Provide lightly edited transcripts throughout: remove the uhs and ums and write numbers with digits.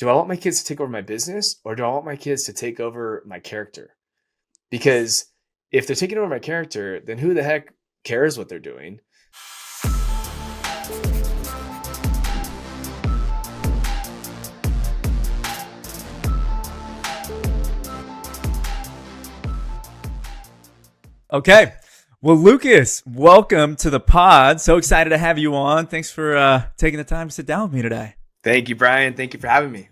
do I want my kids to take over my business, or do I want my kids to take over my character? Because if they're taking over my character, then who the heck cares what they're doing? Okay. Well, Lucas, welcome to the pod. So excited to have you on. Thanks for taking the time to sit down with me today. Thank you, Brian. Thank you for having me.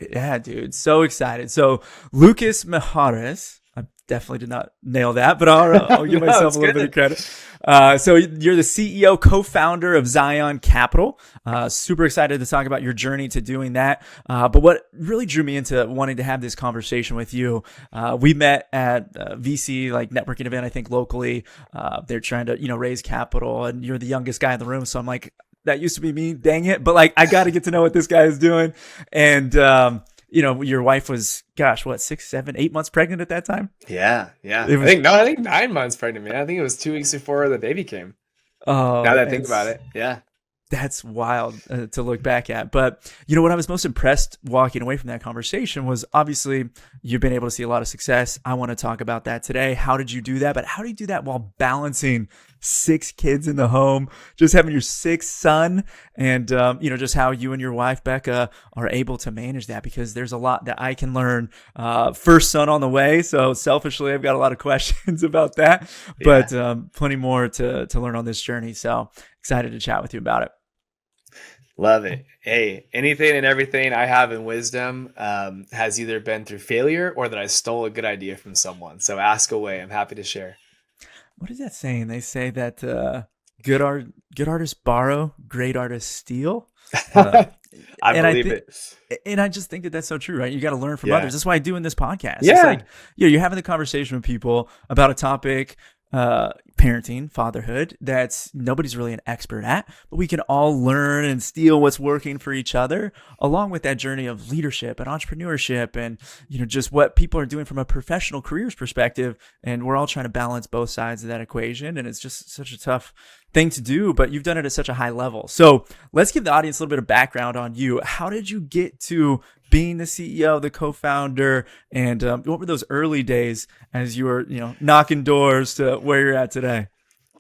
Yeah, dude. So excited. So Lucas Mijares, I definitely did not nail that, but I'll give myself a little bit of credit. So you're the CEO, co-founder of Zion Capital. Super excited to talk about your journey to doing that. But what really drew me into wanting to have this conversation with you, we met at a VC like networking event, I think locally. They're trying to, raise capital, and you're the youngest guy in the room. So I'm like, that used to be me, dang it. But like, I got to get to know what this guy is doing. And, your wife was, 6, 7, 8 months pregnant at that time? Yeah. I think 9 months pregnant, man. I think it was 2 weeks before the baby came. Oh, now that I think about it. Yeah. That's wild to look back at. But, what I was most impressed walking away from that conversation was obviously you've been able to see a lot of success. I want to talk about that today. How did you do that? But how do you do that while balancing 6 kids in the home, just having your 6th son, and, just how you and your wife, Becca, are able to manage that? Because there's a lot that I can learn. First son on the way. So selfishly, I've got a lot of questions about that, but plenty more to learn on this journey. So excited to chat with you about it. Love it. Hey, anything and everything I have in wisdom has either been through failure or that I stole a good idea from someone. So ask away. I'm happy to share. What is that saying? They say that good artists borrow, great artists steal. I believe it. And I just think that that's so true, right? You got to learn from others. That's why I'm doing this podcast. Yeah. It's like, you're having the conversation with people about a topic, parenting, fatherhood, that's nobody's really an expert at, but we can all learn and steal what's working for each other, along with that journey of leadership and entrepreneurship and, just what people are doing from a professional careers perspective. And we're all trying to balance both sides of that equation. And it's just such a tough thing to do, but you've done it at such a high level. So let's give the audience a little bit of background on you. How did you get to being the CEO, the co-founder, and what were those early days as you were, knocking doors to where you're at today?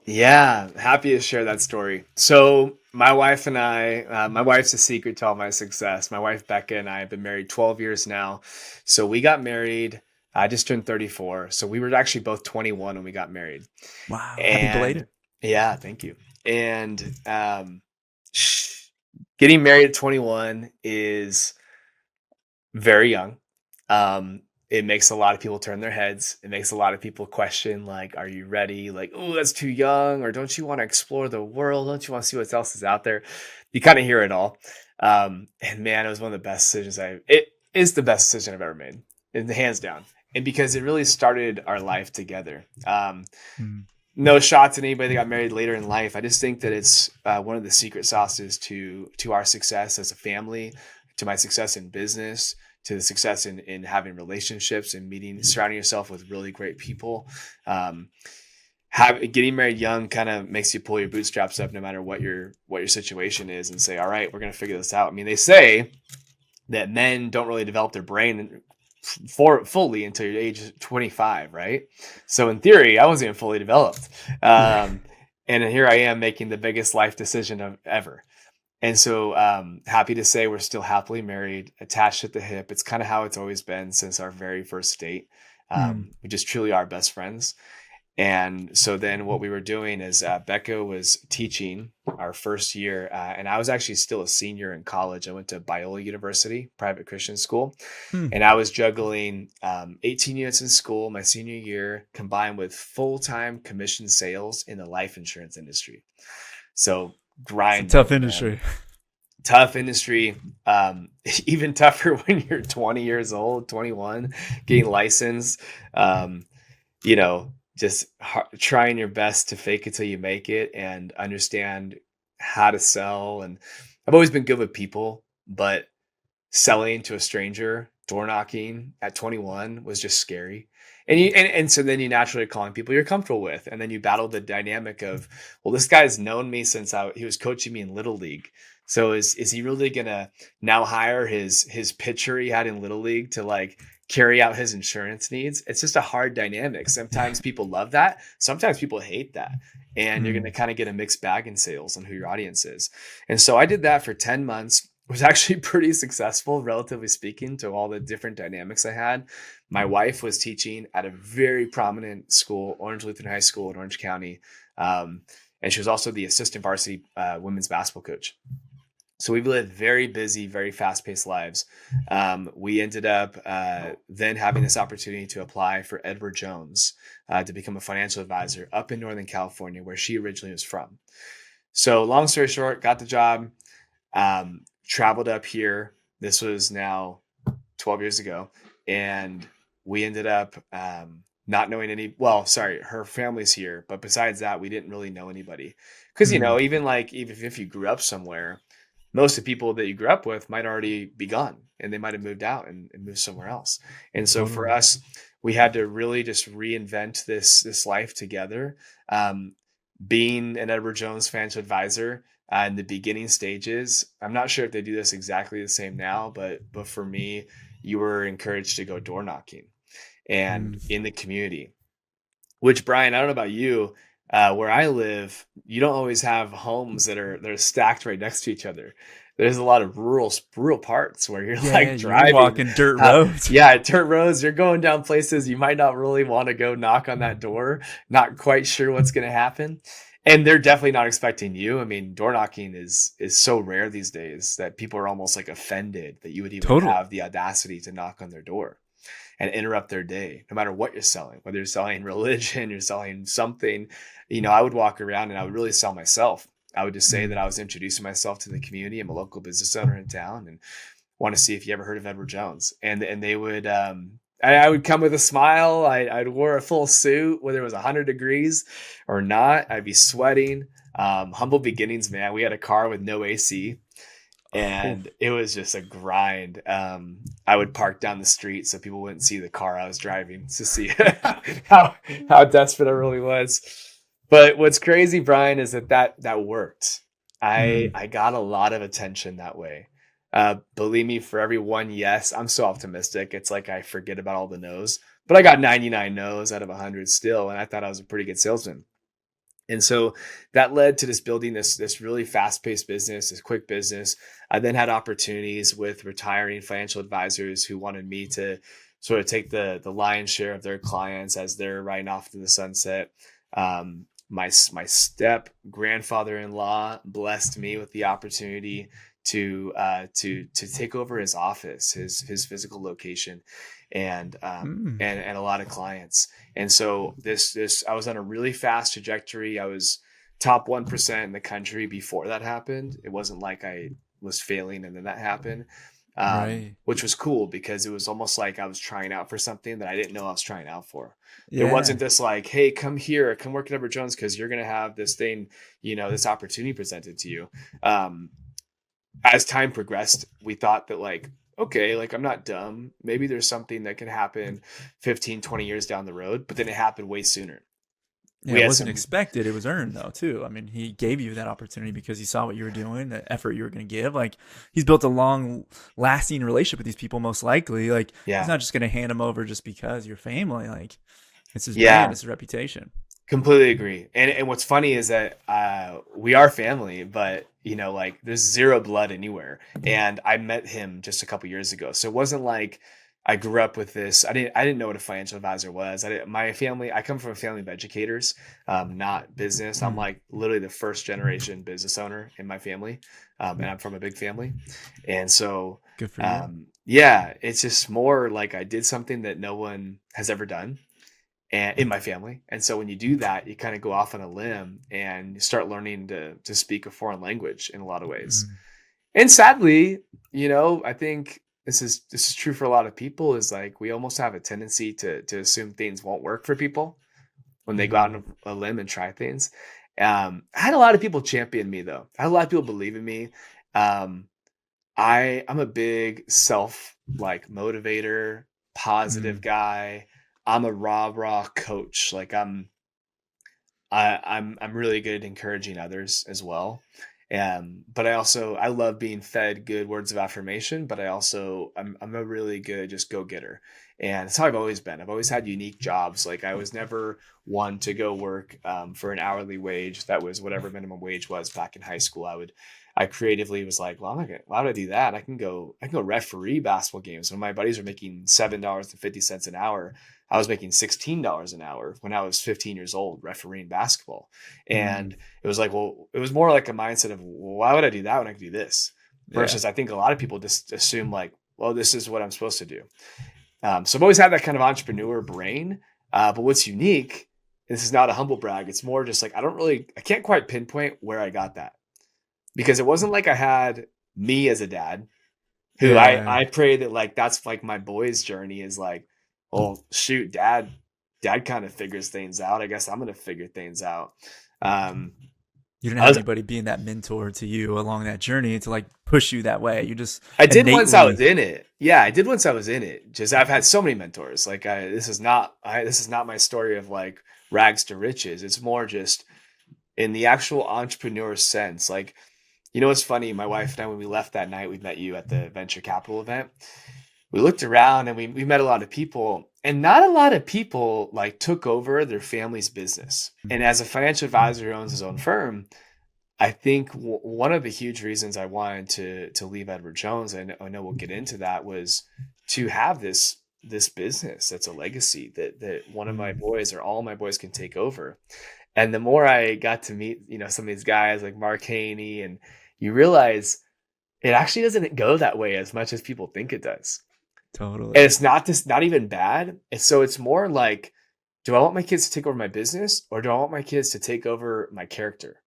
Yeah, happy to share that story. So my wife and I, my wife's the secret to all my success. My wife, Becca, and I have been married 12 years now. So we got married. I just turned 34. So we were actually both 21 when we got married. Wow. Happy belated. Yeah, thank you. And getting married at 21 is very young. It makes a lot of people turn their heads. It makes a lot of people question, like, are you ready? Like, oh, that's too young. Or don't you want to explore the world? Don't you want to see what else is out there? You kind of hear it all. And man, it was one of the best decisions it is the best decision I've ever made, hands down. And because it really started our life together. No shots at anybody that got married later in life. I just think that it's one of the secret sauces to our success as a family, to my success in business, to the success in having relationships and surrounding yourself with really great people. Getting married young kind of makes you pull your bootstraps up no matter what your situation is and say, all right, we're going to figure this out. I mean, they say that men don't really develop their brain fully until your age 25, right? So in theory, I wasn't even fully developed. And here I am making the biggest life decision of ever. And so happy to say we're still happily married, attached at the hip. It's kind of how it's always been since our very first date. We just truly are best friends. And so then what we were doing is Becca was teaching our first year, and I was actually still a senior in college. I went to Biola University, private Christian school, and I was juggling 18 units in school my senior year, combined with full-time commission sales in the life insurance industry. So grind. It's a tough industry. Tough industry. Even tougher when you're 20 years old, 21, getting licensed, just trying your best to fake it till you make it and understand how to sell. And I've always been good with people, but selling to a stranger, door knocking at 21 was just scary. And so then you naturally are calling people you're comfortable with. And then you battle the dynamic of, well, this guy's known me since he was coaching me in Little League. So is he really gonna now hire his pitcher he had in Little League to like carry out his insurance needs? It's just a hard dynamic. Sometimes people love that. Sometimes people hate that. And you're going to Mm. kind of get a mixed bag in sales on who your audience is. And so I did that for 10 months. It was actually pretty successful, relatively speaking, to all the different dynamics I had. My wife was teaching at a very prominent school, Orange Lutheran High School in Orange County. And she was also the assistant varsity women's basketball coach. So we've lived very busy, very fast-paced lives. We ended up then having this opportunity to apply for Edward Jones to become a financial advisor up in Northern California, where she originally was from. So long story short, got the job, traveled up here. This was now 12 years ago. And we ended up not knowing her family's here. But besides that, we didn't really know anybody. Because, even if you grew up somewhere, most of the people that you grew up with might already be gone and they might have moved out and moved somewhere else. And so for us, we had to really just reinvent this life together. Being an Edward Jones financial advisor in the beginning stages, I'm not sure if they do this exactly the same now, but for me, you were encouraged to go door knocking and in the community, which, Brian, I don't know about you, where I live, you don't always have homes that are stacked right next to each other. There's a lot of rural parts where you're driving, you're walking dirt roads. Dirt roads. You're going down places you might not really want to go knock on that door. Not quite sure what's going to happen, and they're definitely not expecting you. I mean, door knocking is so rare these days that people are almost like offended that you would even have the audacity to knock on their door and interrupt their day, no matter what you're selling, whether you're selling religion, you're selling something. I would walk around and I would really sell myself. I would just say that I was introducing myself to the community. I'm a local business owner in town and want to see if you ever heard of Edward Jones. And they would, I would come with a smile. I'd wear a full suit, whether it was 100 degrees or not. I'd be sweating. Humble beginnings, man. We had a car with no AC. And it was just a grind. I would park down the street so people wouldn't see the car I was driving to see how desperate I really was. But what's crazy, Brian, is that worked. I got a lot of attention that way. Believe me, for every one yes, I'm so optimistic. It's like I forget about all the no's. But I got 99 no's out of 100 still, and I thought I was a pretty good salesman. And so that led to building this really fast-paced business, this quick business. I then had opportunities with retiring financial advisors who wanted me to sort of take the lion's share of their clients as they're riding off to the sunset. My step grandfather-in-law blessed me with the opportunity to take over his office, his physical location, and a lot of clients. And so this I was on a really fast trajectory. I was top 1% in the country before that happened. It wasn't like I was failing and then that happened, which was cool because it was almost like I was trying out for something that I didn't know I was trying out for. Yeah. It wasn't this like, hey, come here, come work at Edward Jones because you're going to have this thing, this opportunity presented to you. As time progressed, we thought that okay, I'm not dumb. Maybe there's something that can happen 15, 20 years down the road, but then it happened way sooner. Yeah, it wasn't expected. It was earned though, too. I mean, he gave you that opportunity because he saw what you were doing, the effort you were going to give. He's built a long lasting relationship with these people, most likely. He's not just going to hand them over just because you're family. It's his brand, it's his reputation. Completely agree. And what's funny is that we are family, but there's zero blood anywhere. And I met him just a couple years ago. So it wasn't like I grew up with this. I didn't know what a financial advisor was. My family, I come from a family of educators, not business. I'm literally the first generation business owner in my family. And I'm from a big family. And so good for you. It's just more like I did something that no one has ever done. And in my family. And so when you do that, you kind of go off on a limb and you start learning to speak a foreign language in a lot of ways. And sadly, I think this is true for a lot of people, is we almost have a tendency to assume things won't work for people when they go out on a limb and try things. I had a lot of people champion me though. I had a lot of people believe in me. I'm a big self motivator, positive guy. I'm a raw coach. I'm really good at encouraging others as well. But I love being fed good words of affirmation, but I'm a really good just go getter. And it's how I've always been. I've always had unique jobs. Like I was never one to go work for an hourly wage. That was whatever minimum wage was back in high school. I creatively was like, well, why would I do that? I can go referee basketball games. When my buddies were making $7.50 an hour, I was making $16 an hour when I was 15 years old refereeing basketball. And it was like, well, it was more like a mindset of, well, why would I do that when I could do this? Versus I think a lot of people just assume like, well, this is what I'm supposed to do. So I've always had that kind of entrepreneur brain. But what's unique, this is not a humble brag. It's more just like, I can't quite pinpoint where I got that, because it wasn't like I had me as a dad who I pray that like, that's like my boy's journey is like, well, shoot, dad kind of figures things out. I guess I'm going to figure things out. You didn't have anybody being that mentor to you along that journey to like push you that way. You just I did once I was in it. Yeah, I did once I was in it. Just I've had so many mentors. Like this is not my story of like rags to riches. It's more just in the actual entrepreneur sense. Like, you know, it's funny. My wife and I, when we left that night, we met you at the venture capital event. We looked around and we met a lot of people, and not a lot of people like took over their family's business. And as a financial advisor who owns his own firm, I think one of the huge reasons I wanted to leave Edward Jones, and I know we'll get into that, was to have this business that's a legacy that one of my boys or all my boys can take over. And the more I got to meet, you know, some of these guys like Mark Haney, and you realize it actually doesn't go that way as much as people think it does. Totally. And it's not even bad. It's more like, do I want my kids to take over my business, or do I want my kids to take over my character?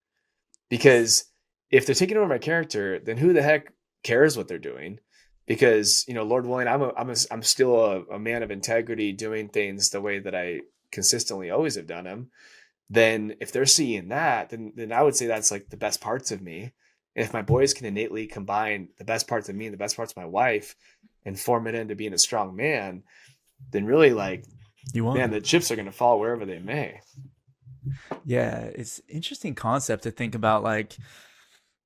Because if they're taking over my character, then who the heck cares what they're doing? Because, you know, Lord willing, I'm still a man of integrity, doing things the way that I consistently always have done them. Then if they're seeing that, then I would say that's like the best parts of me. And if my boys can innately combine the best parts of me and the best parts of my wife and form it into being a strong man, then really like, the chips are going to fall wherever they may. Yeah, it's interesting concept to think about, like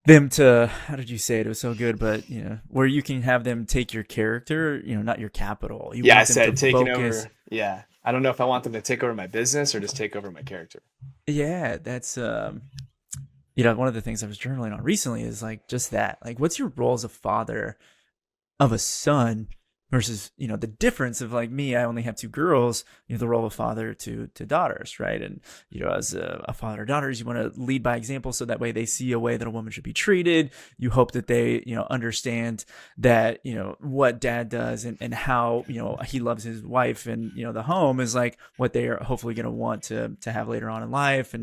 them to, how did you say it? It was so good, but you know, where you can have them take your character, you know, not your capital. I said taking over. Yeah. I don't know if I want them to take over my business or just take over my character. Yeah, that's you know, one of the things I was journaling on recently is like just that. Like, what's your role as a father of a son versus, you know, the difference of like me, I only have 2 girls, you know, the role of father to daughters, right? And, you know, as a father of daughters, you want to lead by example, so that way they see a way that a woman should be treated. You hope that they, you know, understand that, you know, what dad does and how, you know, he loves his wife, and, you know, the home is like what they are hopefully going to want to have later on in life.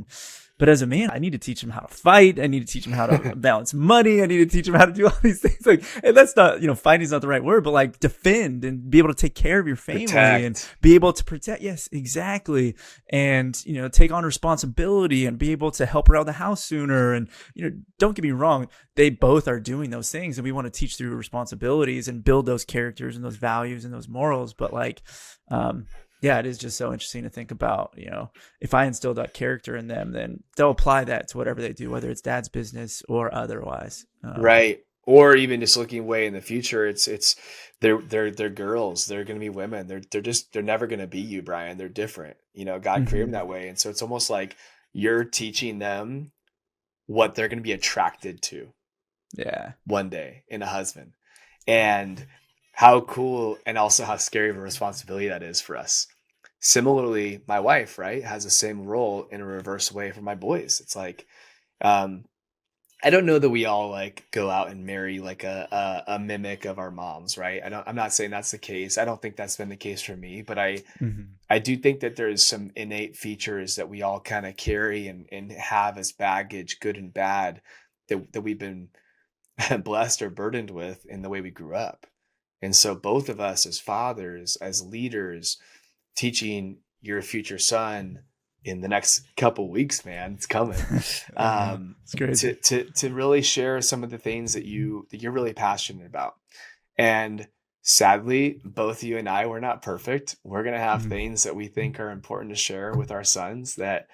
But as a man, I need to teach him how to fight. I need to teach him how to balance money. I need to teach him how to do all these things. Like, and that's not, you know, fighting is not the right word, but like defend and be able to take care of your family and be able to protect. Yes, exactly. And, you know, take on responsibility and be able to help around the house sooner. And, you know, don't get me wrong, they both are doing those things, and we want to teach through responsibilities and build those characters and those values and those morals. But like, yeah, it is just so interesting to think about, you know, if I instill that character in them, then they'll apply that to whatever they do, whether it's dad's business or otherwise. Right. Or even just looking way in the future, they're girls. They're going to be women. They're never going to be you, Brian. They're different. You know, God created them that way. And so it's almost like you're teaching them what they're going to be attracted to. Yeah. One day in a husband. And how cool and also how scary of a responsibility that is for us. Similarly, my wife, right, has the same role in a reverse way for my boys. It's like, I don't know that we all like go out and marry like a mimic of our moms, right? I'm not saying that's the case. I don't think that's been the case for me, but I do think that there's some innate features that we all kind of carry and have as baggage, good and bad, that we've been blessed or burdened with in the way we grew up. And so both of us as fathers, as leaders, teaching your future son in the next couple weeks, man, it's coming. It's great. To really share some of the things that you're really passionate about. And sadly, both you and I, we're not perfect. We're going to have things that we think are important to share with our sons that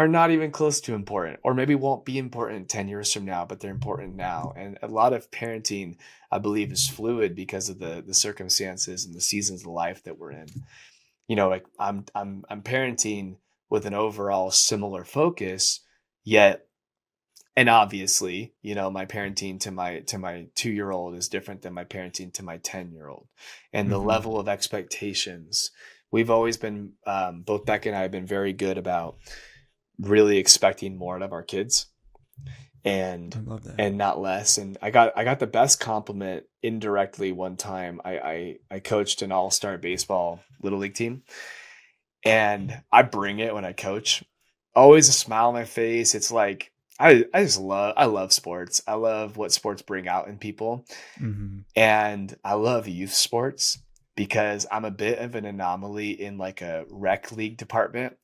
are not even close to important, or maybe won't be important 10 years from now, but they're important now. And a lot of parenting, I believe, is fluid because of the circumstances and the seasons of life that we're in. Like I'm parenting with an overall similar focus, yet, and obviously, my parenting to my 2-year-old is different than my parenting to my 10-year-old, and the Mm-hmm. level of expectations. We've always been, both Beck and I have been very good about really expecting more out of our kids, I and love that. not less. And I got the best compliment indirectly one time. I coached an all-star baseball little league team, and I bring it when I coach. Always a smile on my face. It's like I love sports. I love what sports bring out in people. Mm-hmm. And I love youth sports because I'm a bit of an anomaly in like a rec league department.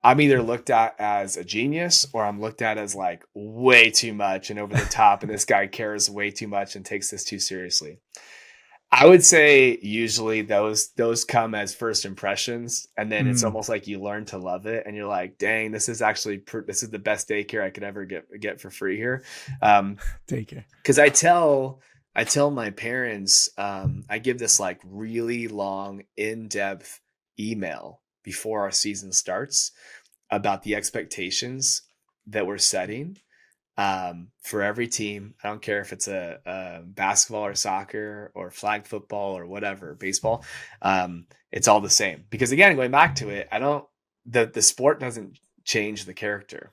I'm either looked at as a genius, or I'm looked at as like way too much and over the top. And this guy cares way too much and takes this too seriously. I would say usually those come as first impressions, and then it's Mm. almost like you learn to love it, and you're like, "Dang, this is actually this is the best daycare I could ever get for free here." Take care. Because I tell my parents, I give this like really long, in-depth email before our season starts about the expectations that we're setting, for every team. I don't care if it's a basketball or soccer or flag football or whatever, baseball. It's all the same, because again, going back to it, the sport doesn't change the character.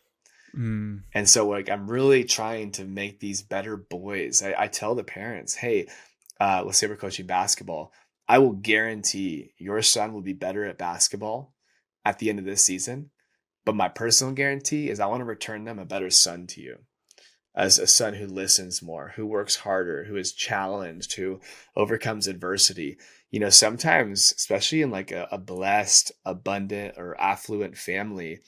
Mm. And so like, I'm really trying to make these better boys. I tell the parents, hey, let's say we're coaching basketball. I will guarantee your son will be better at basketball at the end of this season. But my personal guarantee is I want to return them a better son to you, as a son who listens more, who works harder, who is challenged, who overcomes adversity. Sometimes, especially in like a blessed, abundant, or affluent family,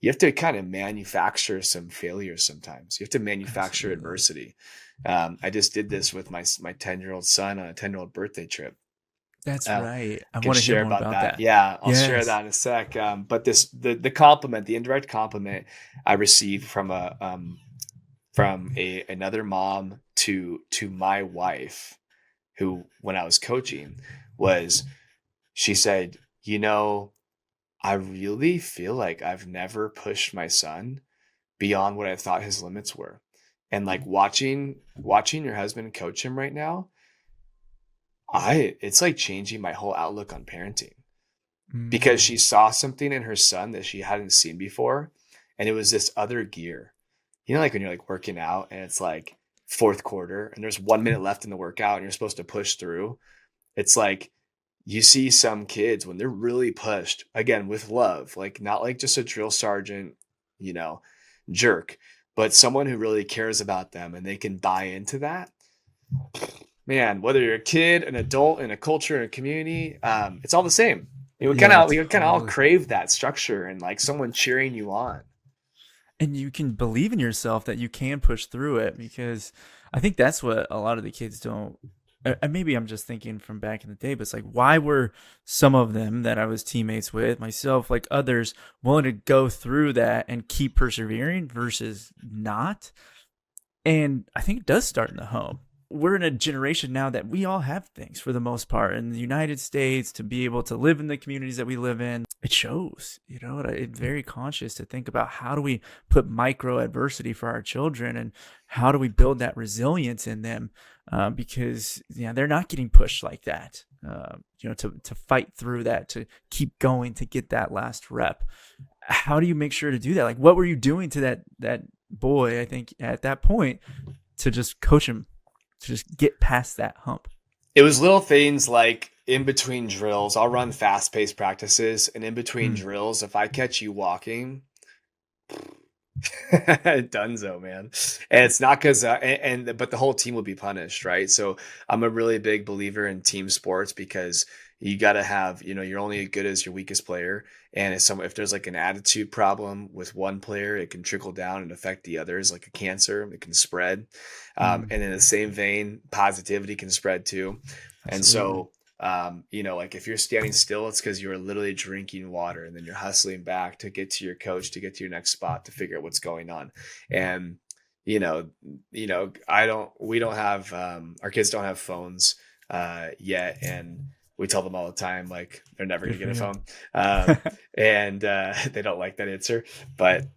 you have to kind of manufacture some failures sometimes. You have to manufacture Absolutely. adversity. I just did this with my 10-year-old son on a 10-year-old birthday trip. That's Uh, right. I could want to hear share more about about that. that. Yeah, I'll share Yes. that in a sec. But the compliment, the indirect compliment I received from another mom to my wife, who, when I was coaching, was, she said, I really feel like I've never pushed my son beyond what I thought his limits were. And like watching your husband coach him right now, it's like changing my whole outlook on parenting, because Mm. she saw something in her son that she hadn't seen before. And it was this other gear. Like when you're like working out and it's like fourth quarter and there's 1 minute left in the workout and you're supposed to push through. It's like you see some kids when they're really pushed, again, with love, like not like just a drill sergeant, you know, jerk, but someone who really cares about them and they can buy into that. Man, whether you're a kid, an adult, in a culture, in a community, it's all the same. Yeah, We kind of all totally. crave that structure and like someone cheering you on. And you can believe in yourself that you can push through it, because I think that's what a lot of the kids don't. And maybe I'm just thinking from back in the day, but it's like, why were some of them that I was teammates with, myself, like others, willing to go through that and keep persevering versus not? And I think it does start in the home. We're in a generation now that we all have things for the most part in the United States to be able to live in the communities that we live in. It shows, it's very conscious to think about how do we put micro adversity for our children, and how do we build that resilience in them, because they're not getting pushed like that, to fight through that, to keep going, to get that last rep. How do you make sure to do that? Like, what were you doing to that boy, I think, at that point, to just coach him to just get past that hump? It was little things like in between drills, I'll run fast paced practices, and in between Mm. drills, if I catch you walking, dunzo, man. And it's not because, but the whole team will be punished, right? So I'm a really big believer in team sports, because you got to have, you're only as good as your weakest player. And if there's like an attitude problem with one player, it can trickle down and affect the others, like a cancer. It can spread. Mm. And in the same vein, positivity can spread too. And Absolutely. so Like if you're standing still, it's because you're literally drinking water and then you're hustling back to get to your coach, to get to your next spot, to figure out what's going on. And, we don't have, our kids don't have phones yet. And we tell them all the time, like they're never going to get a phone. And they don't like that answer, but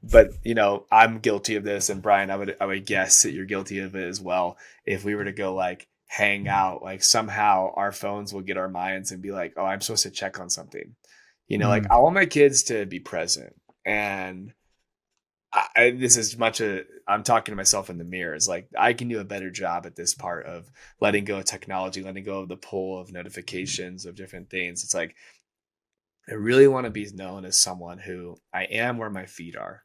I'm guilty of this. And Brian, I would guess that you're guilty of it as well. If we were to go like hang out, like somehow our phones will get our minds and be like, oh, I'm supposed to check on something, like I want my kids to be present. And this is I'm talking to myself in the mirror. It's like I can do a better job at this part of letting go of technology, letting go of the pull of notifications of different things. It's like I really want to be known as someone who I am where my feet are,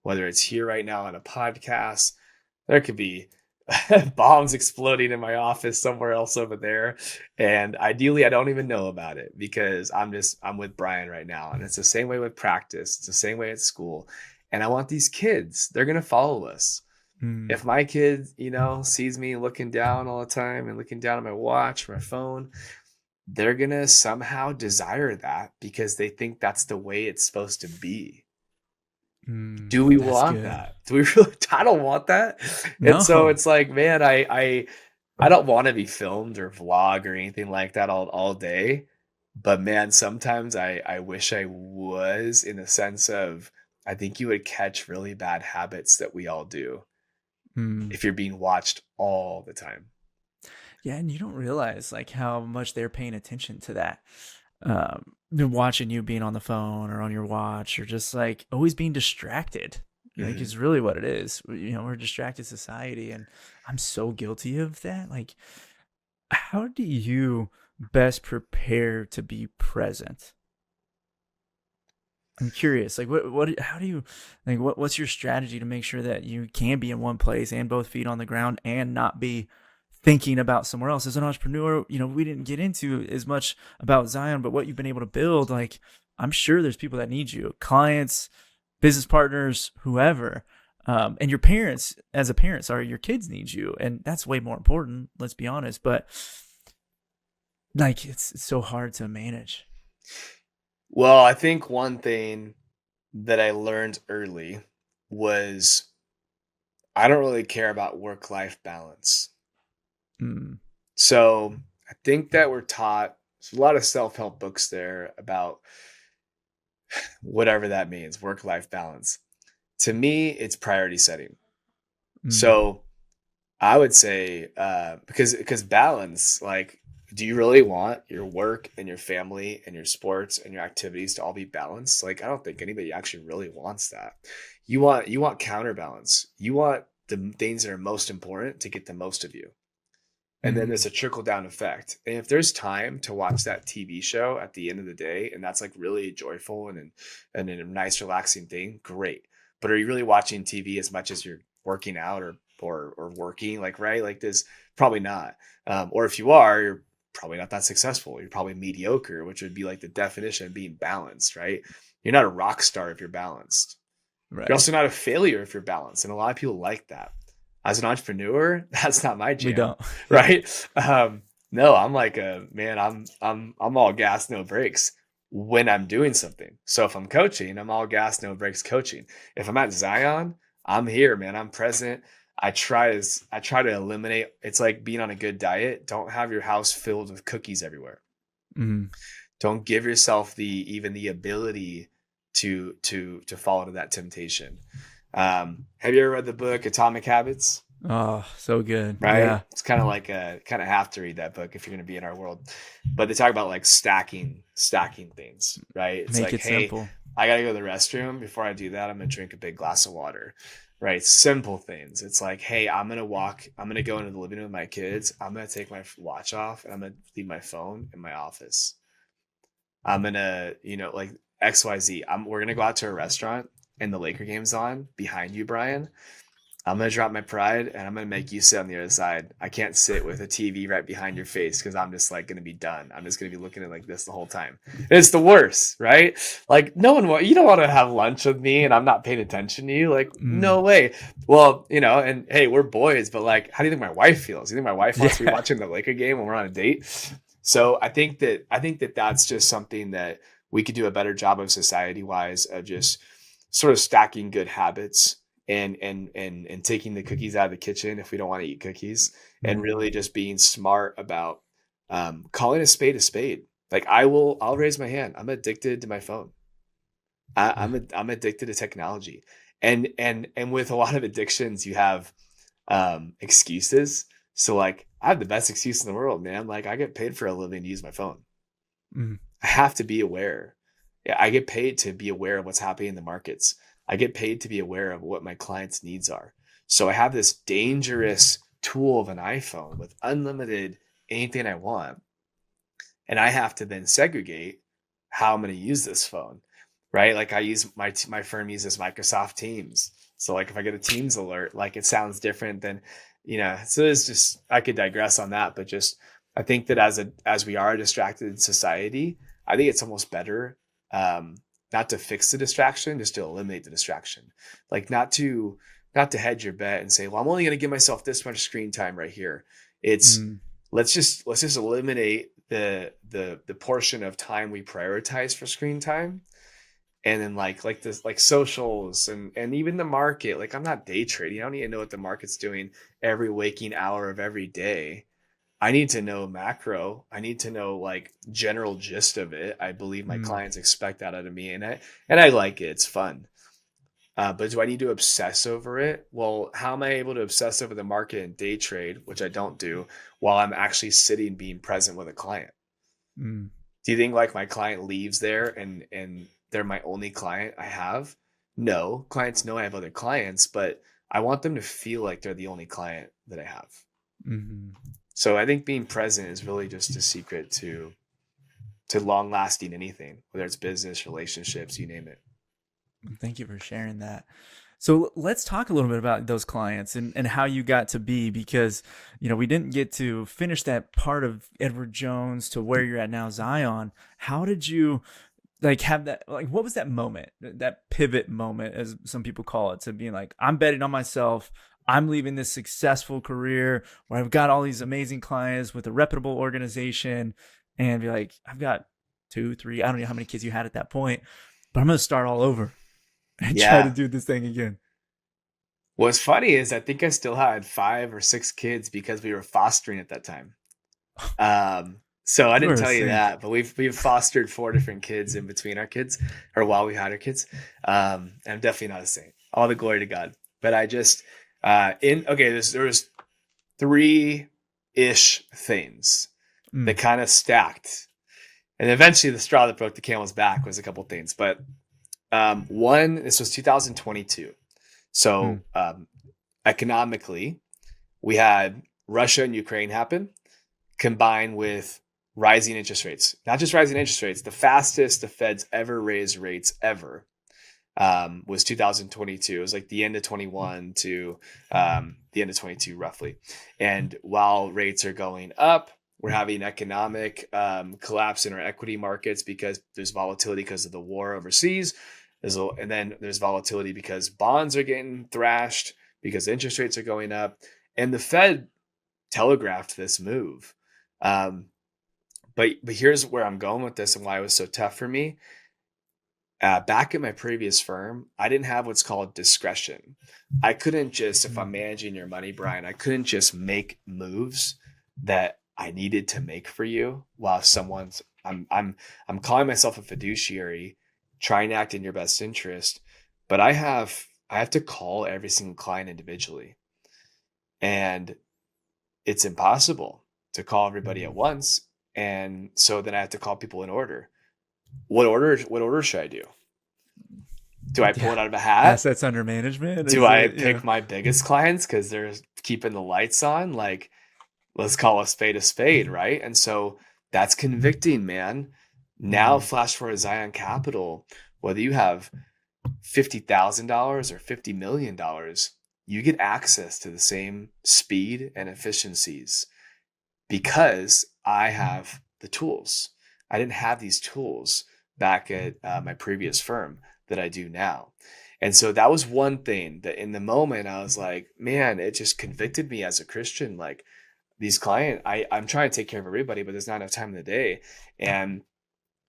whether it's here right now on a podcast. There could be bombs exploding in my office somewhere else over there. And ideally, I don't even know about it because I'm with Brian right now. And it's the same way with practice. It's the same way at school. And I want these kids, they're going to follow us. If my kid, sees me looking down all the time and looking down at my watch, my phone, they're going to somehow desire that because they think that's the way it's supposed to be. Do we want that? Do we really? I don't want that. No. And so it's like, man, I don't want to be filmed or vlog or anything like that all day. But man, sometimes I wish I was, in the sense of, I think you would catch really bad habits that we all do if you're being watched all the time. Yeah, and you don't realize like how much they're paying attention to that. They're watching you being on the phone or on your watch or just like always being distracted. Like is really what it is. We're a distracted society, and I'm so guilty of that. Like, how do you best prepare to be present? I'm curious, like how do you, like, what's your strategy to make sure that you can be in one place and both feet on the ground and not be thinking about somewhere else? As an entrepreneur, we didn't get into as much about Zion, but what you've been able to build, like, I'm sure there's people that need you, clients, business partners, whoever, and your parents, as a parent, your kids need you. And that's way more important, let's be honest. But like, it's so hard to manage. Well, I think one thing that I learned early was I don't really care about work-life balance. So I think that we're taught, there's a lot of self-help books there about whatever that means, work-life balance. To me, it's priority setting. So I would say, because balance, like, do you really want your work and your family and your sports and your activities to all be balanced? Like, I don't think anybody actually really wants that. You want counterbalance. You want the things that are most important to get the most of you. And then there's a trickle down effect. And if there's time to watch that TV show at the end of the day, and that's like really joyful and a nice, relaxing thing, great. But are you really watching TV as much as you're working out or working? Like, right? Like this, probably not. Or if you are, you're probably not that successful. You're probably mediocre, which would be like the definition of being balanced, right? You're not a rock star if you're balanced. Right. You're also not a failure if you're balanced. And a lot of people like that. As an entrepreneur, that's not my jam. We don't. Right? No, I'm like I'm all gas, no brakes when I'm doing something. So if I'm coaching, I'm all gas, no brakes coaching. If I'm at Zion, I'm here, man. I'm present. I try to eliminate. It's like being on a good diet. Don't have your house filled with cookies everywhere. Don't give yourself even the ability to fall into that temptation. Have you ever read the book Atomic Habits? Oh, so good. Right? Yeah. It's kind of like kind of have to read that book if you're going to be in our world. But they talk about like stacking things, right? It's Make like, it hey, simple. I got to go to the restroom. Before I do that, I'm going to drink a big glass of water, right? Simple things. It's like, hey, I'm going to go into the living room with my kids. I'm going to take my watch off and I'm going to leave my phone in my office. I'm going to, like XYZ. We're going to go out to a restaurant and the Laker game's on behind you, Brian. I'm going to drop my pride and I'm going to make you sit on the other side. I can't sit with a TV right behind your face because I'm just like going to be done. I'm just going to be looking at like this the whole time. It's the worst, you don't want to have lunch with me and I'm not paying attention to you. Like, no way. Well, and hey, we're boys, but like, how do you think my wife feels? You think my wife wants to be watching the Laker game when we're on a date? So I think that that's just something that we could do a better job of society wise of just sort of stacking good habits and taking the cookies out of the kitchen if we don't want to eat cookies, and Mm. really just being smart about calling a spade a spade. Like I'll raise my hand. I'm addicted to my phone. I'm addicted to technology, and with a lot of addictions, you have excuses. So like I have the best excuse in the world, man. Like I get paid for a living to use my phone. Mm. I have to be aware. Yeah, I get paid to be aware of what's happening in the markets. I get paid to be aware of what my clients' needs are. So I have this dangerous tool of an iPhone with unlimited anything I want. And I have to then segregate how I'm going to use this phone, right? Like I use my firm uses Microsoft Teams. So like if I get a Teams alert, like it sounds different than, so it's just, I could digress on that, but just, I think that as we are a distracted society, I think it's almost better, not to fix the distraction, just to eliminate the distraction. Like not to hedge your bet and say, well, I'm only going to give myself this much screen time right here. It's, Mm. let's just eliminate the portion of time we prioritize for screen time, and then like this, like socials and even the market. Like I'm not day trading. I don't need to know what the market's doing every waking hour of every day. I need to know macro. I need to know like general gist of it. I believe my Mm. clients expect that out of me, and I like it. It's fun. But do I need to obsess over it? Well, how am I able to obsess over the market and day trade, which I don't do, while I'm actually sitting being present with a client? Mm. Do you think like my client leaves there and they're my only client I have? No, clients know I have other clients, but I want them to feel like they're the only client that I have. Mhm. So I think being present is really just a secret to long lasting anything, whether it's business, relationships, you name it. Thank you for sharing that. So let's talk a little bit about those clients and how you got to be, because, we didn't get to finish that part of Edward Jones to where you're at now, Zion. How did you like have that, like, what was that moment, that pivot moment, as some people call it, to being like, I'm betting on myself. I'm leaving this successful career where I've got all these amazing clients with a reputable organization, and be like, I've got two, three, I don't know how many kids you had at that point, but I'm going to start all over and try to Yeah. do this thing again. What's funny is I think I still had 5 or 6 kids because we were fostering at that time. So I You didn't are a tell you saint. that, but we've fostered 4 different kids in between our kids, or while we had our kids. And I'm definitely not a saint. All the glory to God. But I just there was 3-ish things that Mm, kind of stacked, and eventually the straw that broke the camel's back was a couple things. But one, this was 2022, mm, so economically we had Russia and Ukraine happen, combined with rising interest rates. Not just rising interest rates, the fastest the Fed's ever raised rates ever was 2022. It was like the end of 21 to the end of 22, roughly. And while rates are going up, we're having economic collapse in our equity markets because there's volatility because of the war overseas. And then there's volatility because bonds are getting thrashed because interest rates are going up. And the Fed telegraphed this move. Um, but here's where I'm going with this and why it was so tough for me. Back at my previous firm, I didn't have what's called discretion. I couldn't just, if I'm mm, managing your money, Brian, I couldn't just make moves that I needed to make for you while I'm calling myself a fiduciary, trying to act in your best interest, but I have to call every single client individually, and it's impossible to call everybody at mm. once. And so then I have to call people in order. What order should I do? Do I pull Yeah. it out of a hat? Assets under management. Do Is I it, yeah. pick my biggest clients because they're keeping the lights on? Like, let's call a spade, right? And so that's convicting, man. Now, Mm, flash forward to Zion Capital, whether you have $50,000 or $50 million, you get access to the same speed and efficiencies because I have the tools. I didn't have these tools back at my previous firm that I do now. And so that was one thing that in the moment I was like, man, it just convicted me as a Christian. Like, I'm trying to take care of everybody, but there's not enough time in the day. And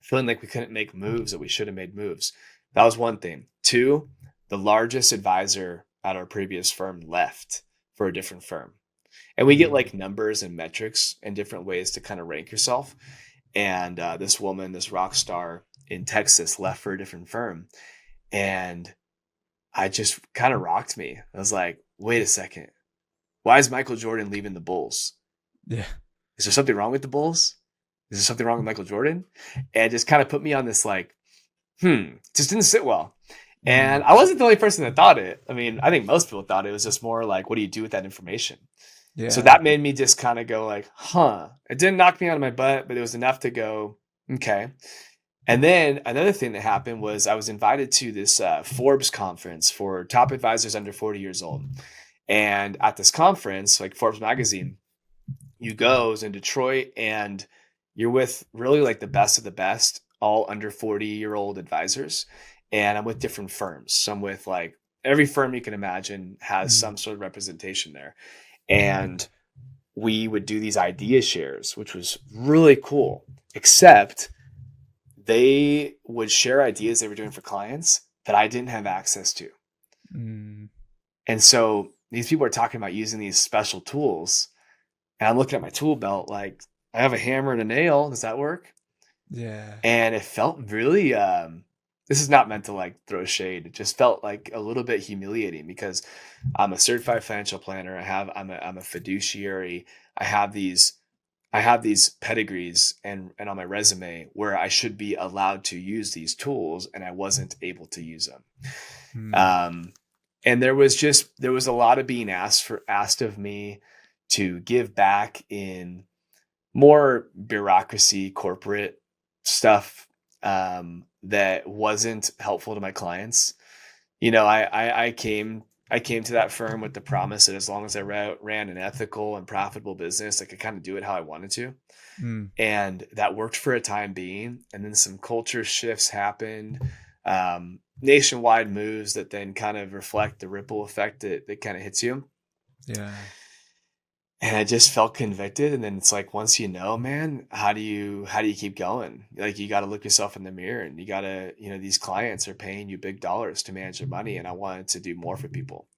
feeling like we couldn't make moves that we should have made moves. That was one thing. Two, the largest advisor at our previous firm left for a different firm. And we get like numbers and metrics and different ways to kind of rank yourself. And this woman, this rock star in Texas, left for a different firm. And I just kind of rocked me. I was like, wait a second. Why is Michael Jordan leaving the Bulls? Yeah. Is there something wrong with the Bulls? Is there something wrong with Michael Jordan? And just kind of put me on this like, just didn't sit well. And I wasn't the only person that thought it. I mean, I think most people thought it was just more like, what do you do with that information? Yeah. So that made me just kind of go like, It didn't knock me out of my butt, but it was enough to go, okay. And then another thing that happened was I was invited to this Forbes conference for top advisors under 40 years old. And at this conference, like Forbes magazine, you go in Detroit and you're with really like the best of the best, all under 40-year-old advisors. And I'm with different firms. So I'm with like every firm you can imagine has some sort of representation there. And we would do these idea shares, which was really cool, except they would share ideas they were doing for clients that I didn't have access to. And so these people are talking about using these special tools. And I'm looking at my tool belt like, I have a hammer and a nail. Does that work? Yeah. And it felt really, this is not meant to like throw shade. It just felt like a little bit humiliating because I'm a certified financial planner. I'm a fiduciary. I have these pedigrees and on my resume where I should be allowed to use these tools and I wasn't able to use them. And there was a lot of being asked of me to give back in more bureaucracy, corporate stuff that wasn't helpful to my clients. You know, I came to that firm with the promise that as long as I ran an ethical and profitable business, I could kind of do it how I wanted to. And that worked for a time being. And then some culture shifts happened, nationwide moves that then kind of reflect the ripple effect that kind of hits you. Yeah. And I just felt convicted. And then it's like, once you know, man, how do you keep going? Like, you got to look yourself in the mirror and you got to, these clients are paying you big dollars to manage their money. And I wanted to do more for people.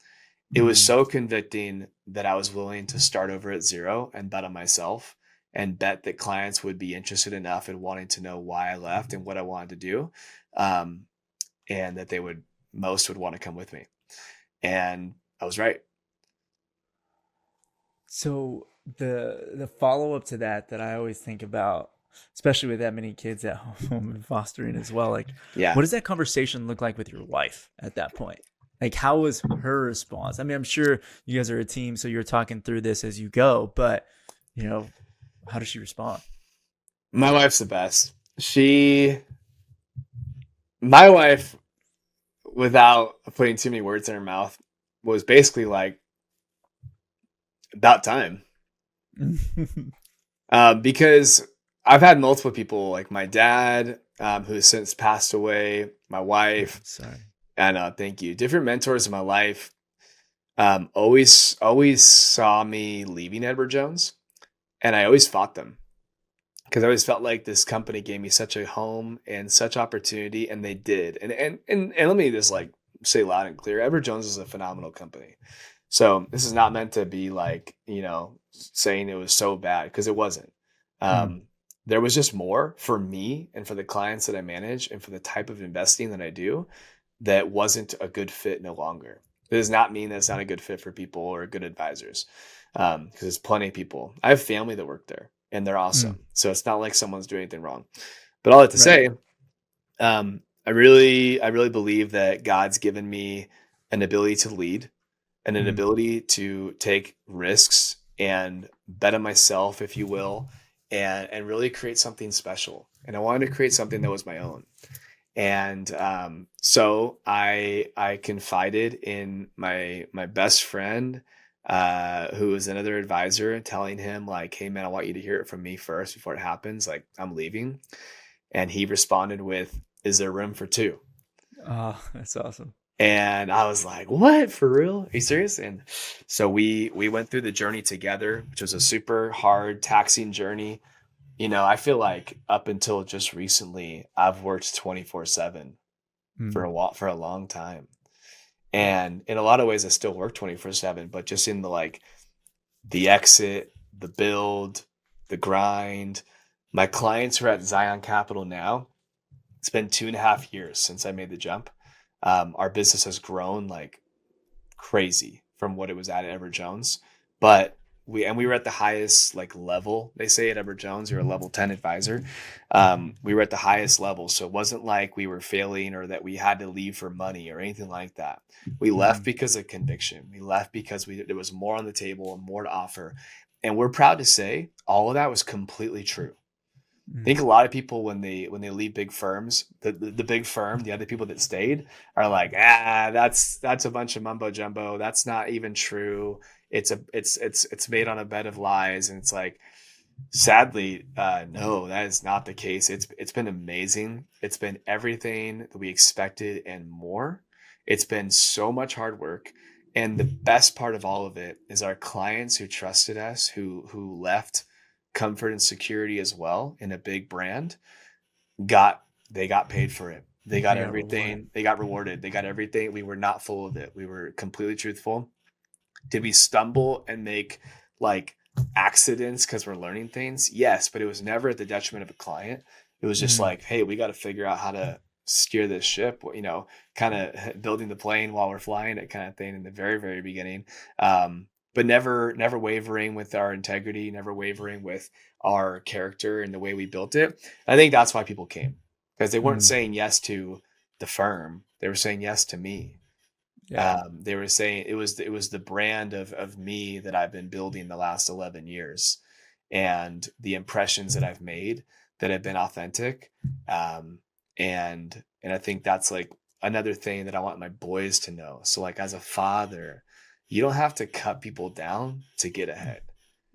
It was so convicting that I was willing to start over at zero and bet on myself and bet that clients would be interested enough in wanting to know why I left and what I wanted to do. And that most would want to come with me. And I was right. So the follow-up to that I always think about, especially with that many kids at home and fostering as well, like, what does that conversation look like with your wife at that point? Like, how was her response? I mean, I'm sure you guys are a team, so you're talking through this as you go, but how does she respond? My wife's the best. My wife, without putting too many words in her mouth, was basically like, about time. Because I've had multiple people, like my dad, who has since passed away, my wife. Sorry. And thank you. Different mentors in my life always saw me leaving Edward Jones, and I always fought them because I always felt like this company gave me such a home and such opportunity, and they did. And let me just like say loud and clear, Edward Jones is a phenomenal company. So this is not meant to be like, saying it was so bad, because it wasn't. There was just more for me and for the clients that I manage and for the type of investing that I do that wasn't a good fit no longer. It does not mean that it's not a good fit for people or good advisors, because there's plenty of people. I have family that work there and they're awesome. So it's not like someone's doing anything wrong. But all that to say, I really believe that God's given me an ability to lead and an ability to take risks and bet on myself, if you will, and really create something special. And I wanted to create something that was my own. And so I confided in my best friend, who was another advisor, telling him like, hey man, I want you to hear it from me first before it happens. Like, I'm leaving. And he responded with, is there room for two? Oh, that's awesome. And I was like, what, for real? Are you serious? And so we went through the journey together, which was a super hard, taxing journey. I feel like up until just recently, I've worked 24/7 for Mm. for a long time. And in a lot of ways, I still work 24/7, but just in the exit, the build, the grind. My clients are at Zion Capital now. It's been 2.5 years since I made the jump. Our business has grown like crazy from what it was at Ever Jones, but we were at the highest like level. They say at Ever Jones, you're a level 10 advisor. We were at the highest level, so it wasn't like we were failing or that we had to leave for money or anything like that. We left Mm. because of conviction. We left because there was more on the table and more to offer, and we're proud to say all of that was completely true. I Mm. think a lot of people when they leave big firms, the big firm, the other people that stayed are like, that's a bunch of mumbo jumbo. That's not even true. It's made on a bed of lies. And it's like, sadly, no, that is not the case. It's been amazing. It's been everything that we expected and more. It's been so much hard work. And the best part of all of it is our clients who trusted us, who left comfort and security as well in a big brand, they got paid for it. They got They got rewarded. everything. They got rewarded. They got everything. We were not full of it. We were completely truthful. Did we stumble and make like accidents because we're learning things? Yes, but it was never at the detriment of a client. It was just Mm. like, hey, we got to figure out how to steer this ship, kind of building the plane while we're flying it kind of thing in the very, very beginning. But never wavering with our integrity, never wavering with our character and the way we built it. I think that's why people came, because they weren't Mm. saying yes to the firm. They were saying yes to me. Yeah. They were saying it was the brand of me that I've been building the last 11 years, and the impressions that I've made that have been authentic. Um, and I think that's like another thing that I want my boys to know. So like as a father, you don't have to cut people down to get ahead.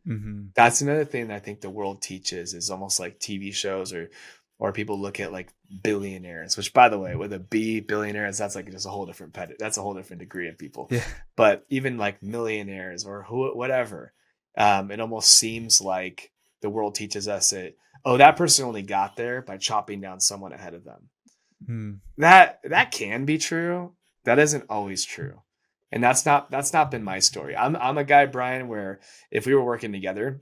Mm-hmm. That's another thing that I think the world teaches, is almost like TV shows or people look at like billionaires, which by the way, with a B, billionaires, that's like just a whole different that's a whole different degree of people. Yeah. But even like millionaires or whatever, it almost seems like the world teaches us that, oh, that person only got there by chopping down someone ahead of them. Mm. That can be true. That isn't always true. And that's not been my story. I'm a guy, Brian, where if we were working together,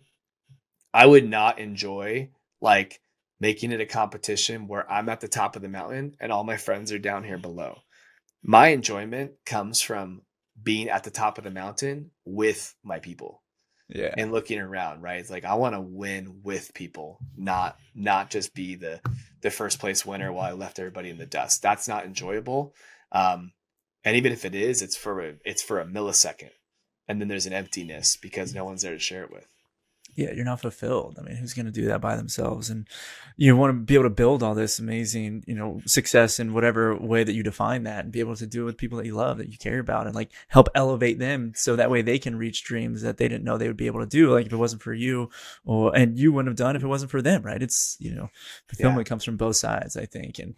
I would not enjoy like making it a competition where I'm at the top of the mountain and all my friends are down here below. My enjoyment comes from being at the top of the mountain with my people Yeah. and looking around, right? It's like I want to win with people, not just be the first place winner while I left everybody in the dust. That's not enjoyable. Um, and even if it is, it's for a millisecond, and then there's an emptiness because no one's there to share it with. Yeah, you're not fulfilled. I mean, who's going to do that by themselves? And you want to be able to build all this amazing, success in whatever way that you define that, and be able to do it with people that you love, that you care about, and like help elevate them so that way they can reach dreams that they didn't know they would be able to do. Like if it wasn't for you, and you wouldn't have done if it wasn't for them, right? It's, Yeah. fulfillment comes from both sides, I think. And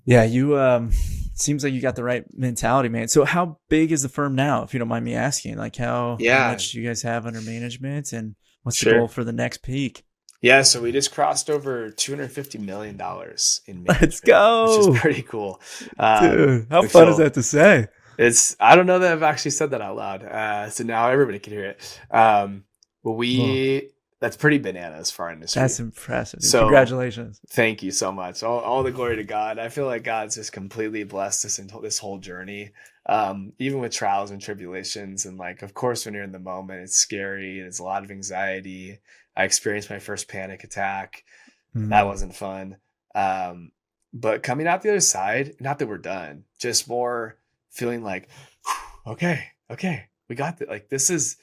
yeah, you seems like you got the right mentality, man. So how big is the firm now, if you don't mind me asking? Like how Yeah, much do you guys have under management, and what's the goal sure. for the next peak? Yeah, so we just crossed over $250 million in Let's management, which is go. pretty cool. Dude, how We fun is feel that to say? I don't know that I've actually said that out loud. So now everybody can hear it. Well, Whoa, that's pretty bananas for our that's industry. impressive, dude. So Congratulations. thank you so much. All the glory to God. I feel like God's just completely blessed us into this whole journey. Even with trials and tribulations, and like, of course, when you're in the moment, it's scary and it's a lot of anxiety. I experienced my first panic attack. That Mm, wasn't fun. Um, but coming out the other side, not that we're done, just more feeling like, okay, we got this. Like this is,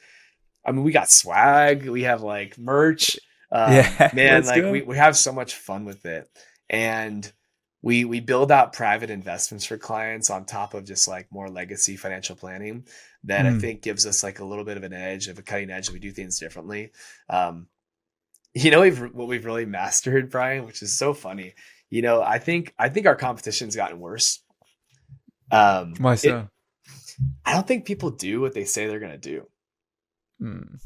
I mean, we got swag, we have like merch. yeah, Man, let's like we go. we have so much fun with it, and we build out private investments for clients on top of just like more legacy financial planning that I Mm, think gives us like a little bit of an edge, of a cutting edge. We do things differently. Um, what we've really mastered, Brian, which is so funny. I think our competition's gotten worse. Why It so? I don't think people do what they say they're gonna do. Hmm.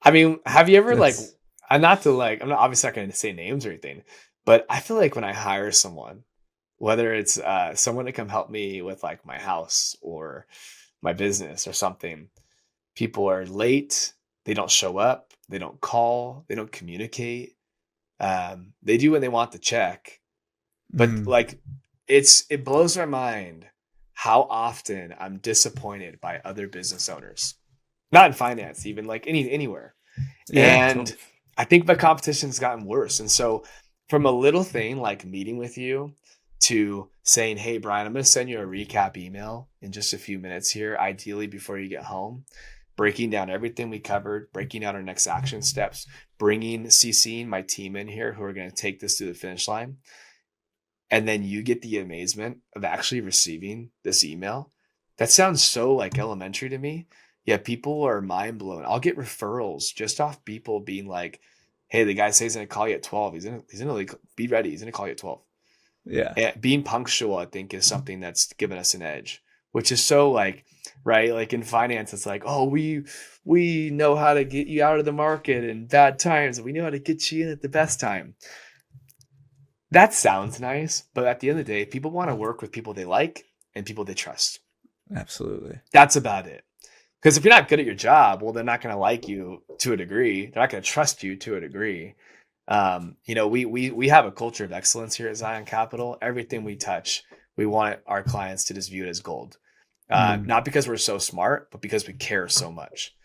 I mean, have you ever like That's I'm not to like I'm not obviously not gonna say names or anything, but I feel like when I hire someone, whether it's someone to come help me with like my house or my business or something, people are late, they don't show up, they don't call, they don't communicate. They do when they want the check, but mm, like it blows my mind how often I'm disappointed by other business owners. Not in finance, even like anywhere. yeah. And I think the competition's gotten worse. And so from a little thing like meeting with you to saying, hey, Brian, I'm going to send you a recap email in just a few minutes here, ideally before you get home, breaking down everything we covered, breaking out our next action steps, CCing my team in here who are going to take this to the finish line. And then you get the amazement of actually receiving this email. That sounds so like elementary to me. Yeah, people are mind blown. I'll get referrals just off people being like, "Hey, the guy says he's gonna call you at 12. He's gonna like, be ready. He's gonna call you at 12." Yeah. And being punctual, I think, is something that's given us an edge, which is so like, right? Like in finance, it's like, oh, we know how to get you out of the market in bad times. We know how to get you in at the best time. That sounds nice, but at the end of the day, people want to work with people they like and people they trust. Absolutely. That's about it. Because if you're not good at your job, well, they're not going to like you to a degree. They're not going to trust you to a degree. We have a culture of excellence here at Zion Capital. Everything we touch, we want our clients to just view it as gold. Mm. Not because we're so smart, but because we care so much.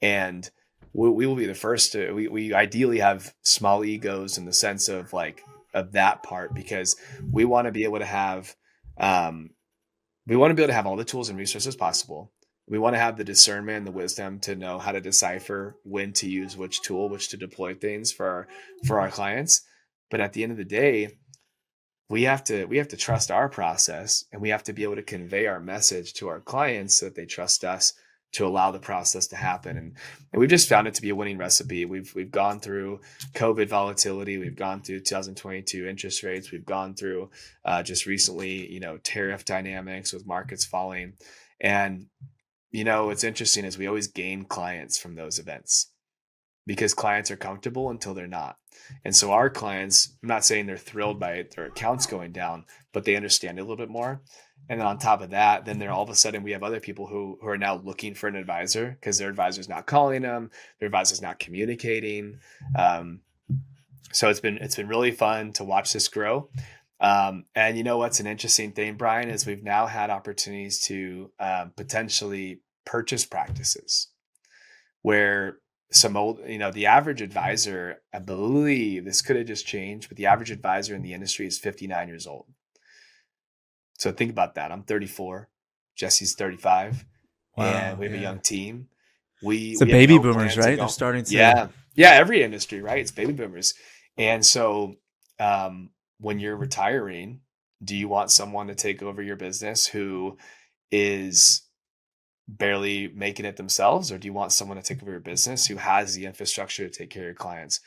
And we will be the first to. We ideally have small egos in the sense of like of that part because we want to be able to have um, we want to be able to have all the tools and resources possible. We want to have the discernment and the wisdom to know how to decipher when to use which tool, which to deploy things for our clients. But at the end of the day, we have to trust our process and we have to be able to convey our message to our clients so that they trust us to allow the process to happen. And we've just found it to be a winning recipe. We've gone through COVID volatility, we've gone through 2022 interest rates, we've gone through just recently, tariff dynamics with markets falling. And what's interesting is we always gain clients from those events because clients are comfortable until they're not. And so our clients, I'm not saying they're thrilled by their accounts going down, but they understand it a little bit more. And then on top of that, then they're all of a sudden we have other people who are now looking for an advisor because their advisor's not calling them, their advisor's not communicating. So it's been really fun to watch this grow. And what's an interesting thing, Brian, is we've now had opportunities to potentially purchase practices where some old, the average advisor, I believe this could have just changed, but the average advisor in the industry is 59 years old. So think about that. I'm 34, Jesse's 35, and Wow. we have a Yeah. young team. We It's the we have baby no boomers, plans of right? They're going. starting to. Yeah, yeah. Every industry, right? It's baby boomers, and so when you're retiring, do you want someone to take over your business who is barely making it themselves, or do you want someone to take over your business who has the infrastructure to take care of your clients,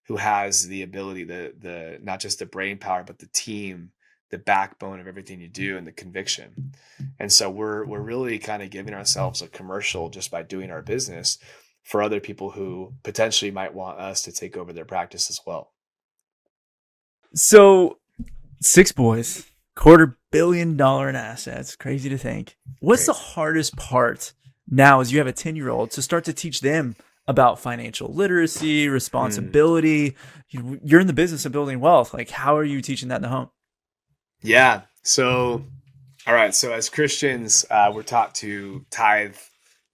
who has the ability, the not just the brain power but the team, the backbone of everything you do, and the conviction? And so we're really kind of giving ourselves a commercial just by doing our business for other people who potentially might want us to take over their practice as well. So 6 boys, $250 million in assets. Crazy to think. What's the Crazy. hardest part now as you have a 10-year-old to start to teach them about financial literacy, Mm. responsibility? You're in the business of building wealth. Like, how are you teaching that in the home? Yeah. So, all right. So as Christians, we're taught to tithe.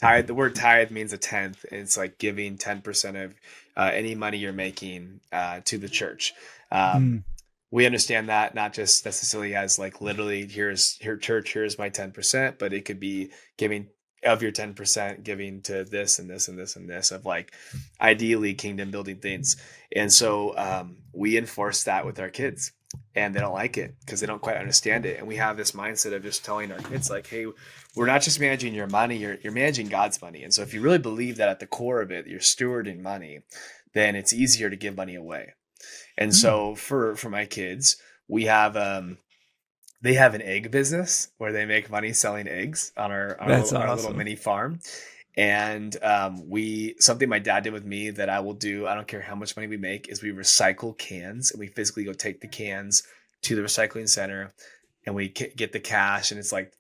Tithe. The word tithe means a tenth. It's like giving 10% of any money you're making to the church. Um, Mm, we understand that not just necessarily as like literally here church, here's my 10%, but it could be giving of your 10%, giving to this and this and this and this of like ideally kingdom building things. And so we enforce that with our kids, and they don't like it because they don't quite understand it. And we have this mindset of just telling our kids like, hey, we're not just managing your money, you're managing God's money. And so if you really believe that at the core of it, you're stewarding money, then it's easier to give money away. And mm, so for my kids, we have They have an egg business where they make money selling eggs on That's our little awesome. mini farm. And we something my dad did with me that I will do. I don't care how much money we make. Is we recycle cans and we physically go take the cans to the recycling center, and we get the cash. And it's like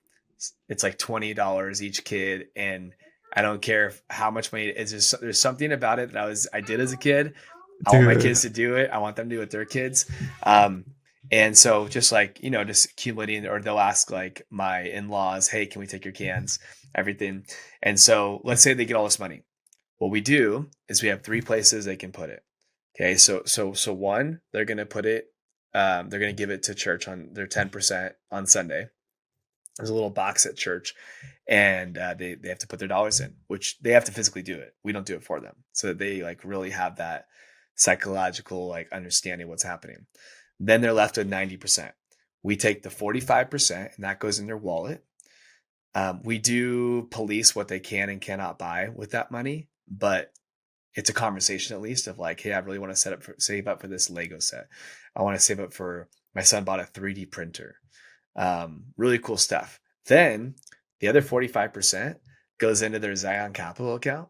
$20 each kid. And I don't care how much money it's just there's something about it that I did as a kid. I want my Dude. kids to do it. I want them to do it with their kids. Um, and so just like, just accumulating, or they'll ask like my in-laws, hey, can we take your cans? Everything. And so let's say they get all this money. What we do is we have three places they can put it. Okay. So one, they're going to put it, they're going to give it to church on their 10% on Sunday. There's a little box at church, and they have to put their dollars in, which they have to physically do it. We don't do it for them. So that they like really have that psychological like understanding what's happening. Then they're left with 90%. We take the 45% and that goes in their wallet. We do police what they can and cannot buy with that money, but it's a conversation at least of like, hey, I really want to save up for this Lego set. I want to save up for my son bought a 3D printer. Really cool stuff. Then the other 45% goes into their Zion Capital account,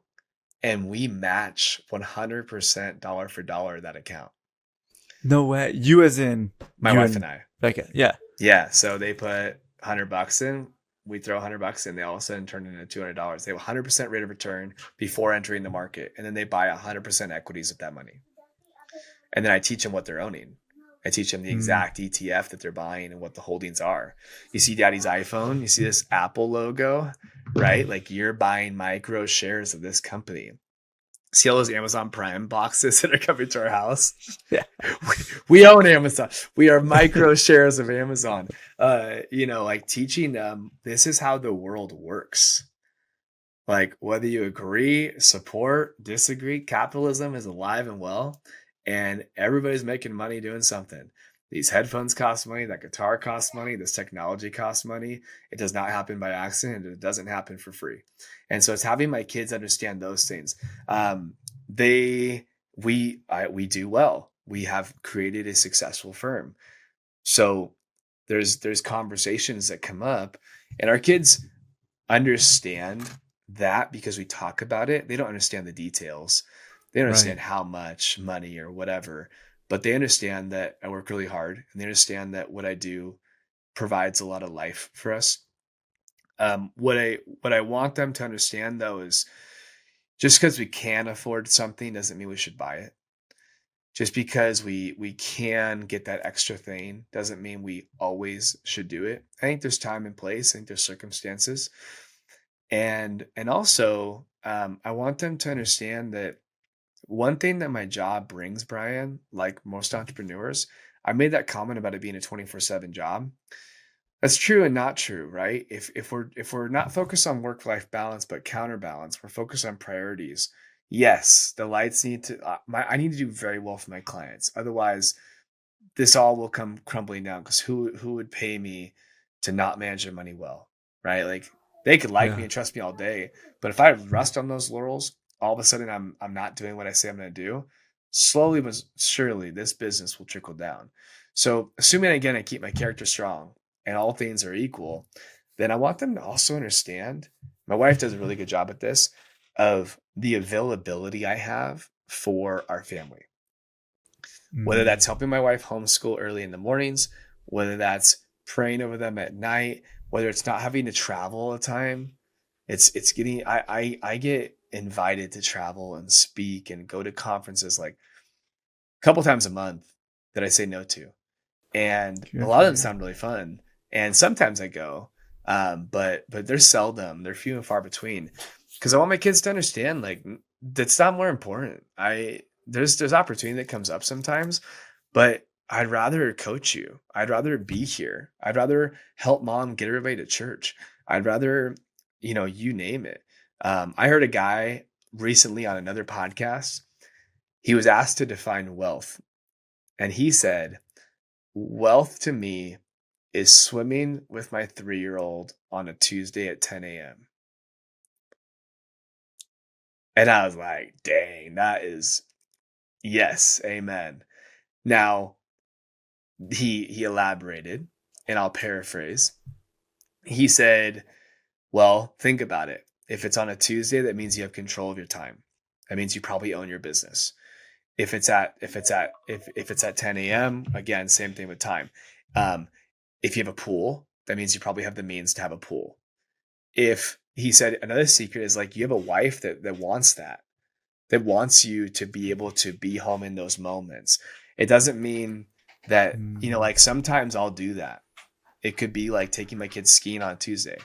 and we match 100% dollar for dollar that account. No way. You as in My you wife and and I. Becca. Yeah. Yeah. So they put $100 in. We throw $100 in. They all of a sudden turn into $200. They have 100% rate of return before entering the market, and then they buy 100% equities with that money. And then I teach them what they're owning. I teach them the exact ETF that they're buying and what the holdings are. You see daddy's iPhone, you see this Apple logo, right? Like you're buying micro shares of this company. See all those Amazon Prime boxes that are coming to our house? Yeah. We own Amazon. We are micro shares of Amazon. Like teaching them this is how the world works. Like whether you agree, support, disagree, capitalism is alive and well, and everybody's making money doing something. These headphones cost money, that guitar costs money, this technology costs money. It does not happen by accident. It doesn't happen for free. And so it's having my kids understand those things. We do well. We have created a successful firm. So there's conversations that come up, and our kids understand that because we talk about it. They don't understand the details. They don't Right. understand how much money or whatever, but they understand that I work really hard, and they understand that what I do provides a lot of life for us. What I want them to understand though is just because we can afford something doesn't mean we should buy it. Just because we can get that extra thing doesn't mean we always should do it. I think there's time and place. I think there's circumstances. And also, I want them to understand that one thing that my job brings, Brian, like most entrepreneurs, I made that comment about it being a 24/7 job. That's true and not true, right? If we're not focused on work-life balance but counterbalance, we're focused on priorities. Yes, the lights need to I need to do very well for my clients. Otherwise, this all will come crumbling down, because who would pay me to not manage their money well, right? Like they could like me Yeah. and trust me all day, but if I rest on those laurels, all of a sudden I'm not doing what I say I'm going to do. Slowly but surely, this business will trickle down. So, assuming again I keep my character strong and all things are equal, then I want them to also understand. My wife does a really good job at this, of the availability I have for our family, whether Mm. that's helping my wife homeschool early in the mornings, whether that's praying over them at night, whether it's not having to travel all the time. It's getting I get invited to travel and speak and go to conferences like a couple times a month that I say no to. And a Good lot for of them you. sound really fun. And sometimes I go, but they're seldom. They're few and far between. Because I want my kids to understand, like that's not more important. There's opportunity that comes up sometimes, but I'd rather coach you. I'd rather be here. I'd rather help mom get everybody to church. I'd rather, you name it. I heard a guy recently on another podcast. He was asked to define wealth, and he said, wealth to me is swimming with my 3-year-old on a Tuesday at 10 a.m. And I was like, dang, that is, yes, amen. Now, he elaborated. and I'll paraphrase. He said, well, think about it. If it's on a Tuesday, that means you have control of your time. That means you probably own your business. If it's at 10 a.m., again, same thing with time. If you have a pool, that means you probably have the means to have a pool. If he said another secret is like you have a wife that wants that wants you to be able to be home in those moments. It doesn't mean that, like sometimes I'll do that. It could be like taking my kids skiing on Tuesday.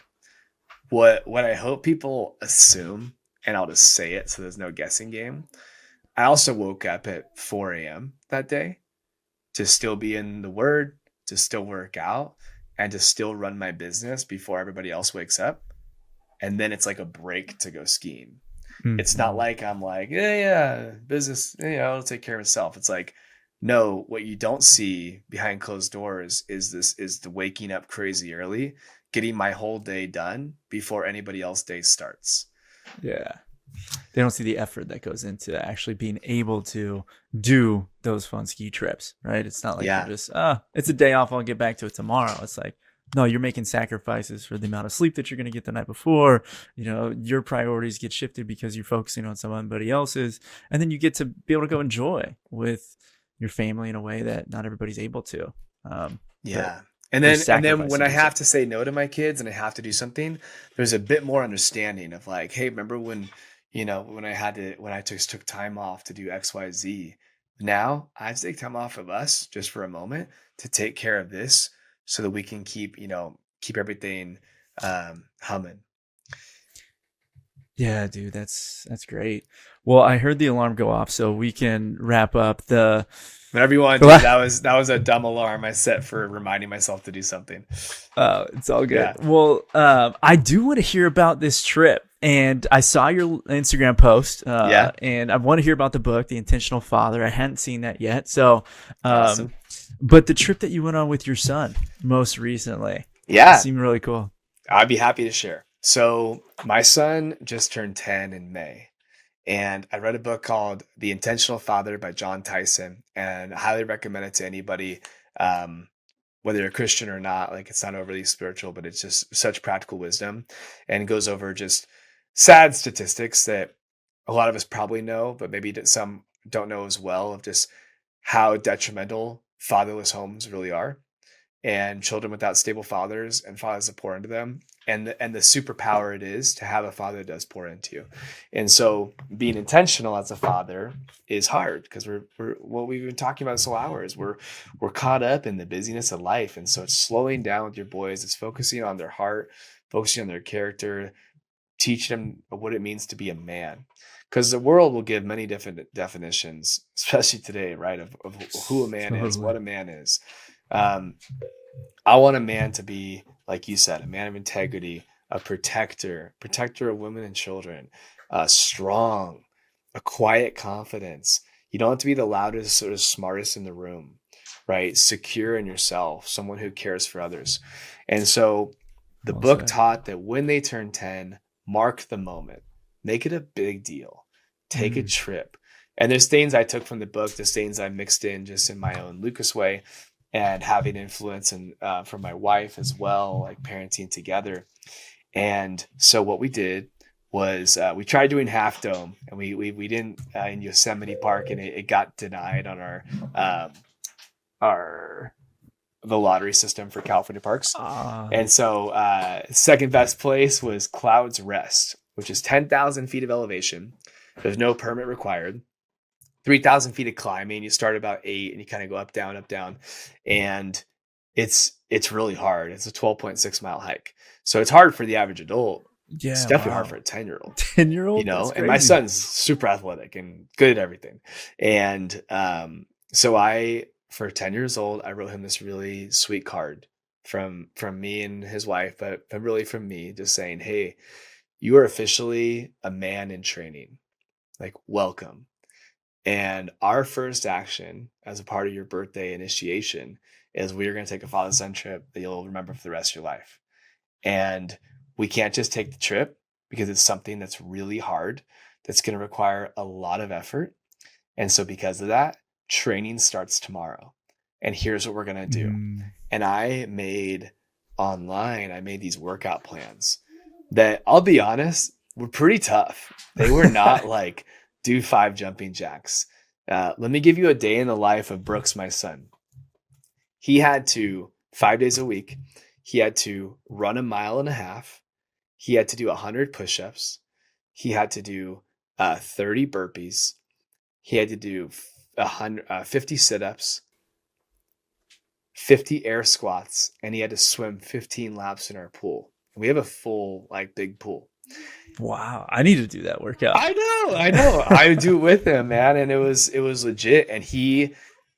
What I hope people assume, and I'll just say it so there's no guessing game. I also woke up at 4 a.m. that day to still be in the Word, to still work out, and to still run my business before everybody else wakes up. And then it's like a break to go skiing. It's not like I'm like, yeah, business, it'll take care of itself. It's like, no, what you don't see behind closed doors is the waking up crazy early, getting my whole day done before anybody else's day starts. Yeah. They don't see the effort that goes into actually being able to do those fun ski trips, right? It's not like you're just, it's a day off, I'll get back to it tomorrow. It's like, no, you're making sacrifices for the amount of sleep that you're going to get the night before. Your priorities get shifted because you're focusing on somebody else's. And then you get to be able to go enjoy with your family in a way that not everybody's able to. And then when I have to say no to my kids and I have to do something, there's a bit more understanding of like, hey, remember when I took time off to do X, Y, Z. Now I have to take time off of us just for a moment to take care of this so that we can keep everything humming. Yeah, dude, that's great. Well, I heard the alarm go off, so we can wrap up the. Whatever you want to do. That was a dumb alarm I set for reminding myself to do something. It's all good. Yeah. Well, I do want to hear about this trip, and I saw your Instagram post. And I want to hear about the book, The Intentional Father. I hadn't seen that yet, so. Awesome. But the trip that you went on with your son most recently, seemed really cool. I'd be happy to share. So my son just turned 10 in May. And I read a book called The Intentional Father by John Tithe, and I highly recommend it to anybody, whether you're a Christian or not. Like, it's not overly spiritual, but it's just such practical wisdom, and goes over just sad statistics that a lot of us probably know, but maybe some don't know as well, of just how detrimental fatherless homes really are, and children without stable fathers and fathers that pour into them, and the superpower it is to have a father that does pour into you. And so being intentional as a father is hard because we're what we've been talking about this whole hour is we're caught up in the busyness of life. And so it's slowing down with your boys. It's focusing on their heart, focusing on their character, teaching them what it means to be a man. Because the world will give many different definitions, especially today, right, of who a man is, what a man is. I want a man to be, like you said, a man of integrity, a protector of women and children, strong, a quiet confidence. You don't have to be the loudest or smartest in the room, right? Secure in yourself, someone who cares for others. And so the book taught that when they turn 10, mark the moment, make it a big deal, take a trip. And there's things I took from the book, there's things I mixed in just in my own Lucas way, and having influence and from my wife as well, like parenting together. And so what we did was we tried doing Half Dome, and we didn't in Yosemite Park, and it got denied on the lottery system for California parks. And so second best place was Cloud's Rest, which is 10,000 feet of elevation. There's no permit required. 3,000 feet of climbing. You start about 8 and you kind of go up, down. And it's really hard. It's a 12.6 mile hike. So it's hard for the average adult. Yeah, it's definitely hard for a 10-year-old. 10-year-old? And my son's super athletic and good at everything. And so for 10 years old, I wrote him this really sweet card from me and his wife, but really from me, just saying, hey, you are officially a man in training. Like, welcome. And our first action as a part of your birthday initiation is we're going to take a father-son trip that you'll remember for the rest of your life. And we can't just take the trip because it's something that's really hard, that's going to require a lot of effort. And so because of that, training starts tomorrow. and here's what we're going to do. And I made these workout plans that, I'll be honest, were pretty tough. They were not like do 5 jumping jacks. Let me give you a day in the life of Brooks, my son. He had to 5 days a week. He had to run 1.5 miles. He had to do 100 push-ups. He had to do 30 burpees. He had to do 50 sit-ups, 50 air squats, and he had to swim 15 laps in our pool. We have a full, like, big pool. Wow, I need to do that workout. I know. I would do it with him, man, and it was legit. And he,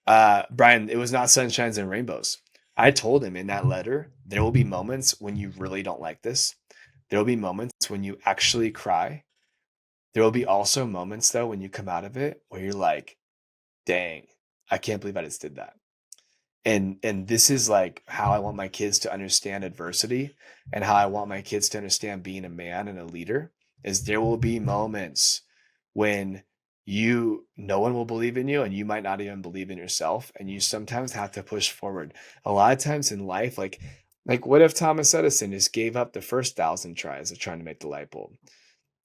Brian, it was not sunshines and rainbows. I told him in that letter, there will be moments when you really don't like this. There will be moments when you actually cry. There will be also moments, though, when you come out of it where you're like, dang, I can't believe I just did that. And this is like how I want my kids to understand adversity, and how I want my kids to understand being a man and a leader, is there will be moments when no one will believe in you, and you might not even believe in yourself. And you sometimes have to push forward. A lot of times in life, like what if Thomas Edison just gave up the first 1,000 tries of trying to make the light bulb?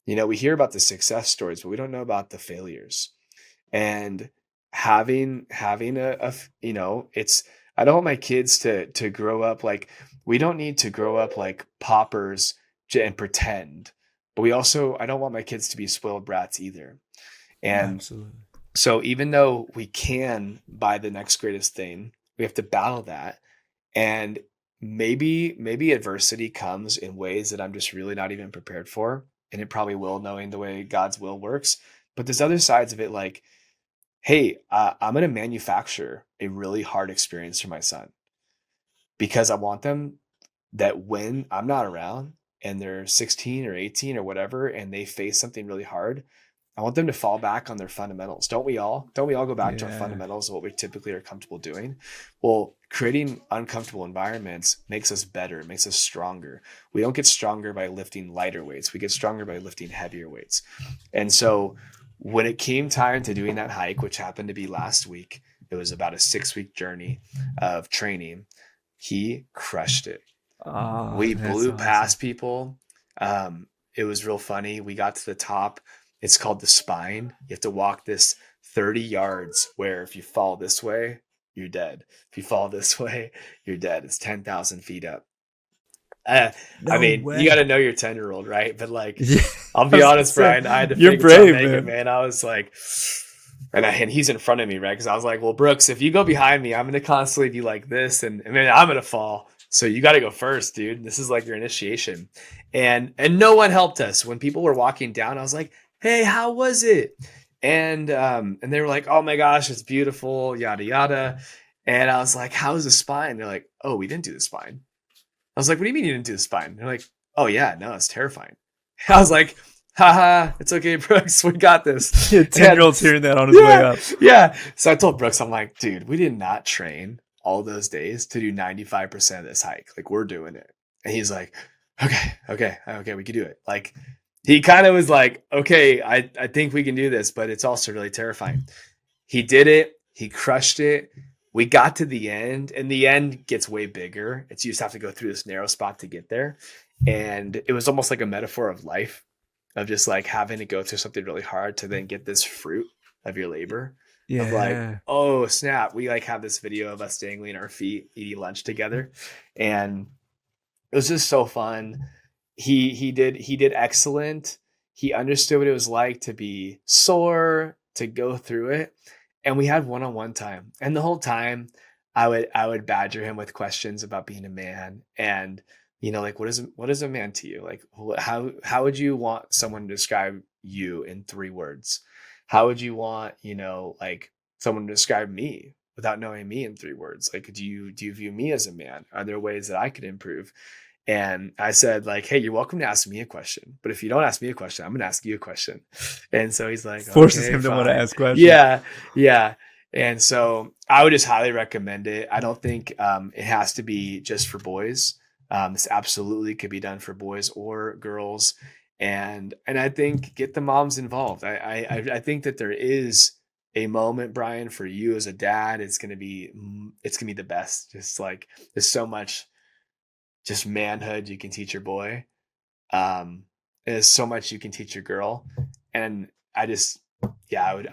We hear about the success stories, but we don't know about the failures. And having it's, I don't want my kids to grow up like, we don't need to grow up like paupers and pretend, but I don't want my kids to be spoiled brats either. And Absolutely. So even though we can buy the next greatest thing, we have to battle that. And maybe adversity comes in ways that I'm just really not even prepared for. And it probably will, knowing the way God's will works. But there's other sides of it, like, hey, I'm going to manufacture a really hard experience for my son, because I want them that when I'm not around and they're 16 or 18 or whatever, and they face something really hard, I want them to fall back on their fundamentals. Don't we all go back to our fundamentals of what we typically are comfortable doing? Well, creating uncomfortable environments makes us better, makes us stronger. We don't get stronger by lifting lighter weights. We get stronger by lifting heavier weights. And so when it came time to doing that hike, which happened to be last week, it was about a 6-week journey of training. He crushed it. We blew past people. It was real funny. We got to the top. It's called the spine. You have to walk this 30 yards where if you fall this way, you're dead. If you fall this way, you're dead. It's 10,000 feet up. You got to know your 10-year-old, right? But like, I'll be honest, Brian, I had to you're brave, man. I was like, and he's in front of me, right? Because I was like, well, Brooks, if you go behind me, I'm going to constantly be like this, and man, I'm going to fall. So you got to go first, dude. This is like your initiation. And no one helped us. When people were walking down, I was like, hey, how was it? And they were like, oh my gosh, it's beautiful, yada, yada. And I was like, how's the spine? They're like, oh, we didn't do the spine. I was like, what do you mean you didn't do the spine? They're like, oh yeah, no, it's terrifying. I was like, haha, it's okay, Brooks, we got this. 10-year-old's hearing that on his way up. Yeah. So I told Brooks, I'm like, dude, we did not train all those days to do 95% of this hike. Like, we're doing it. And he's like, okay, we can do it. Like, he kind of was like, okay, I think we can do this, but it's also really terrifying. He did it. He crushed it. We got to the end, and the end gets way bigger. It's you just have to go through this narrow spot to get there. And it was almost like a metaphor of life, of just like having to go through something really hard to then get this fruit of your labor. Yeah. Of like, oh snap, we like have this video of us dangling our feet, eating lunch together. And it was just so fun. He did excellent. He understood what it was like to be sore, to go through it. And we had one-on-one time. And the whole time I would badger him with questions about being a man. And, like, what is a man to you? Like, how would you want someone to describe you in 3 words? How would you want, like, someone to describe me without knowing me in 3 words? Like, do you view me as a man? Are there ways that I could improve? And I said, like, hey, you're welcome to ask me a question, but if you don't ask me a question, I'm going to ask you a question. And so he's like, forces him to want to ask questions. Yeah. And so I would just highly recommend it. I don't think it has to be just for boys. This absolutely could be done for boys or girls. And I think get the moms involved. I think that there is a moment, Brian, for you as a dad, it's gonna be the best. Just like there's so much just manhood you can teach your boy. There's so much you can teach your girl. And I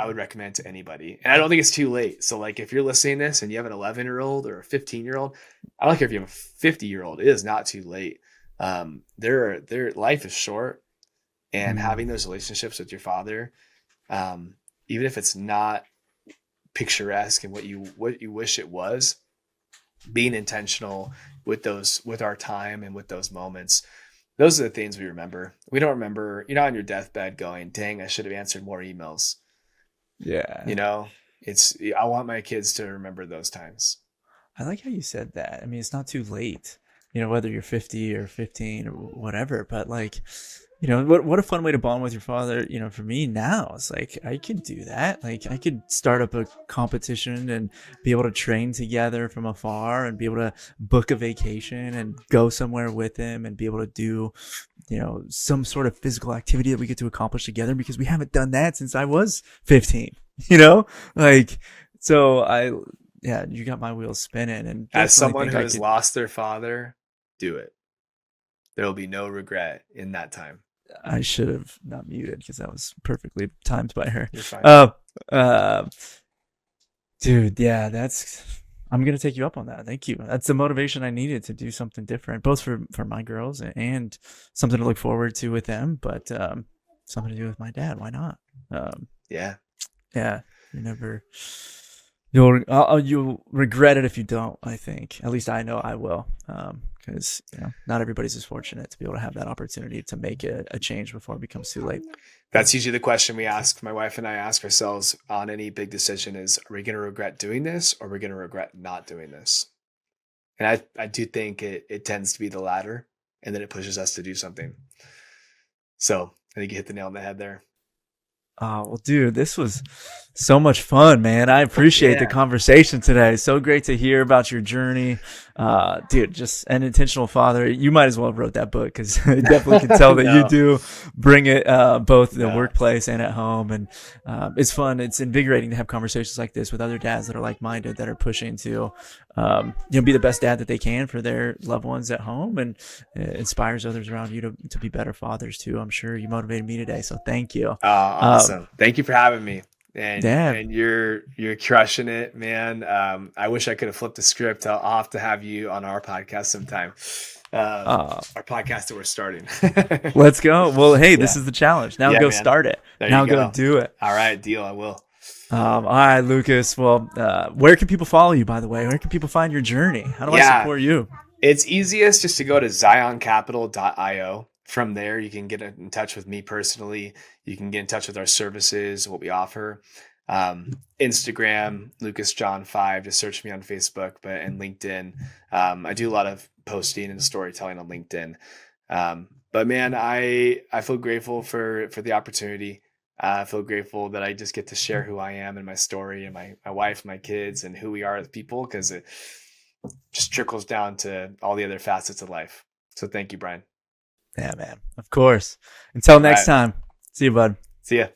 would recommend to anybody. And I don't think it's too late. So like if you're listening to this and you have an 11-year-old or a 15-year-old, I don't care if you have a 50-year-old, it is not too late. Their life is short, and having those relationships with your father, even if it's not picturesque and what you wish it was, being intentional with our time and with those moments, those are the things we remember. We don't remember, you're not on your deathbed going, dang, I should have answered more emails. Yeah. I want my kids to remember those times. I like how you said that. I mean, it's not too late, whether you're 50 or 15 or whatever, but like, what a fun way to bond with your father. For me now, it's like, I could do that. Like I could start up a competition and be able to train together from afar and be able to book a vacation and go somewhere with him and be able to do, some sort of physical activity that we get to accomplish together, because we haven't done that since I was 15, like, so you got my wheels spinning. And as someone who has lost their father, do it. There will be no regret in that time. I should have not muted because that was perfectly timed by her. You're fine. Dude, yeah, I'm going to take you up on that. Thank you. That's the motivation I needed to do something different, both for my girls and something to look forward to with them, but something to do with my dad. Why not? Yeah. You'll regret it if you don't, I think. At least I know I will. Because not everybody's as fortunate to be able to have that opportunity to make a change before it becomes too late. That's usually the question we ask, my wife and I ask ourselves on any big decision is, are we going to regret doing this, or are we going to regret not doing this? And I do think it tends to be the latter, and then it pushes us to do something. So I think you hit the nail on the head there. Oh, well, dude, this was so much fun, man. I appreciate the conversation today. So great to hear about your journey. Dude, just an intentional father. You might as well have wrote that book, because I definitely can tell that you do bring it both in the workplace and at home. And it's fun. It's invigorating to have conversations like this with other dads that are like-minded, that are pushing to be the best dad that they can for their loved ones at home, and it inspires others around you to be better fathers too. I'm sure you motivated me today, so thank you. Awesome. Thank you for having me. And you're crushing it, man. I wish I could have flipped the script. I'll have to have you on our podcast sometime. Our podcast that we're starting. Let's go. Well, hey, this is the challenge. Now go start it. Now go do it. All right, deal. I will. All right, Lucas. Well, where can people follow you, by the way? Where can people find your journey? How do I support you? It's easiest just to go to zioncapital.io. From there, you can get in touch with me personally. You can get in touch with our services, what we offer. Instagram, LucasJohn5. Just search me on Facebook, and LinkedIn. I do a lot of posting and storytelling on LinkedIn. But man, I feel grateful for the opportunity. I feel grateful that I just get to share who I am and my story, and my wife, my kids, and who we are as people, because it just trickles down to all the other facets of life. So thank you, Brian. Yeah, man. Of course. Until next time. See you, bud. See ya.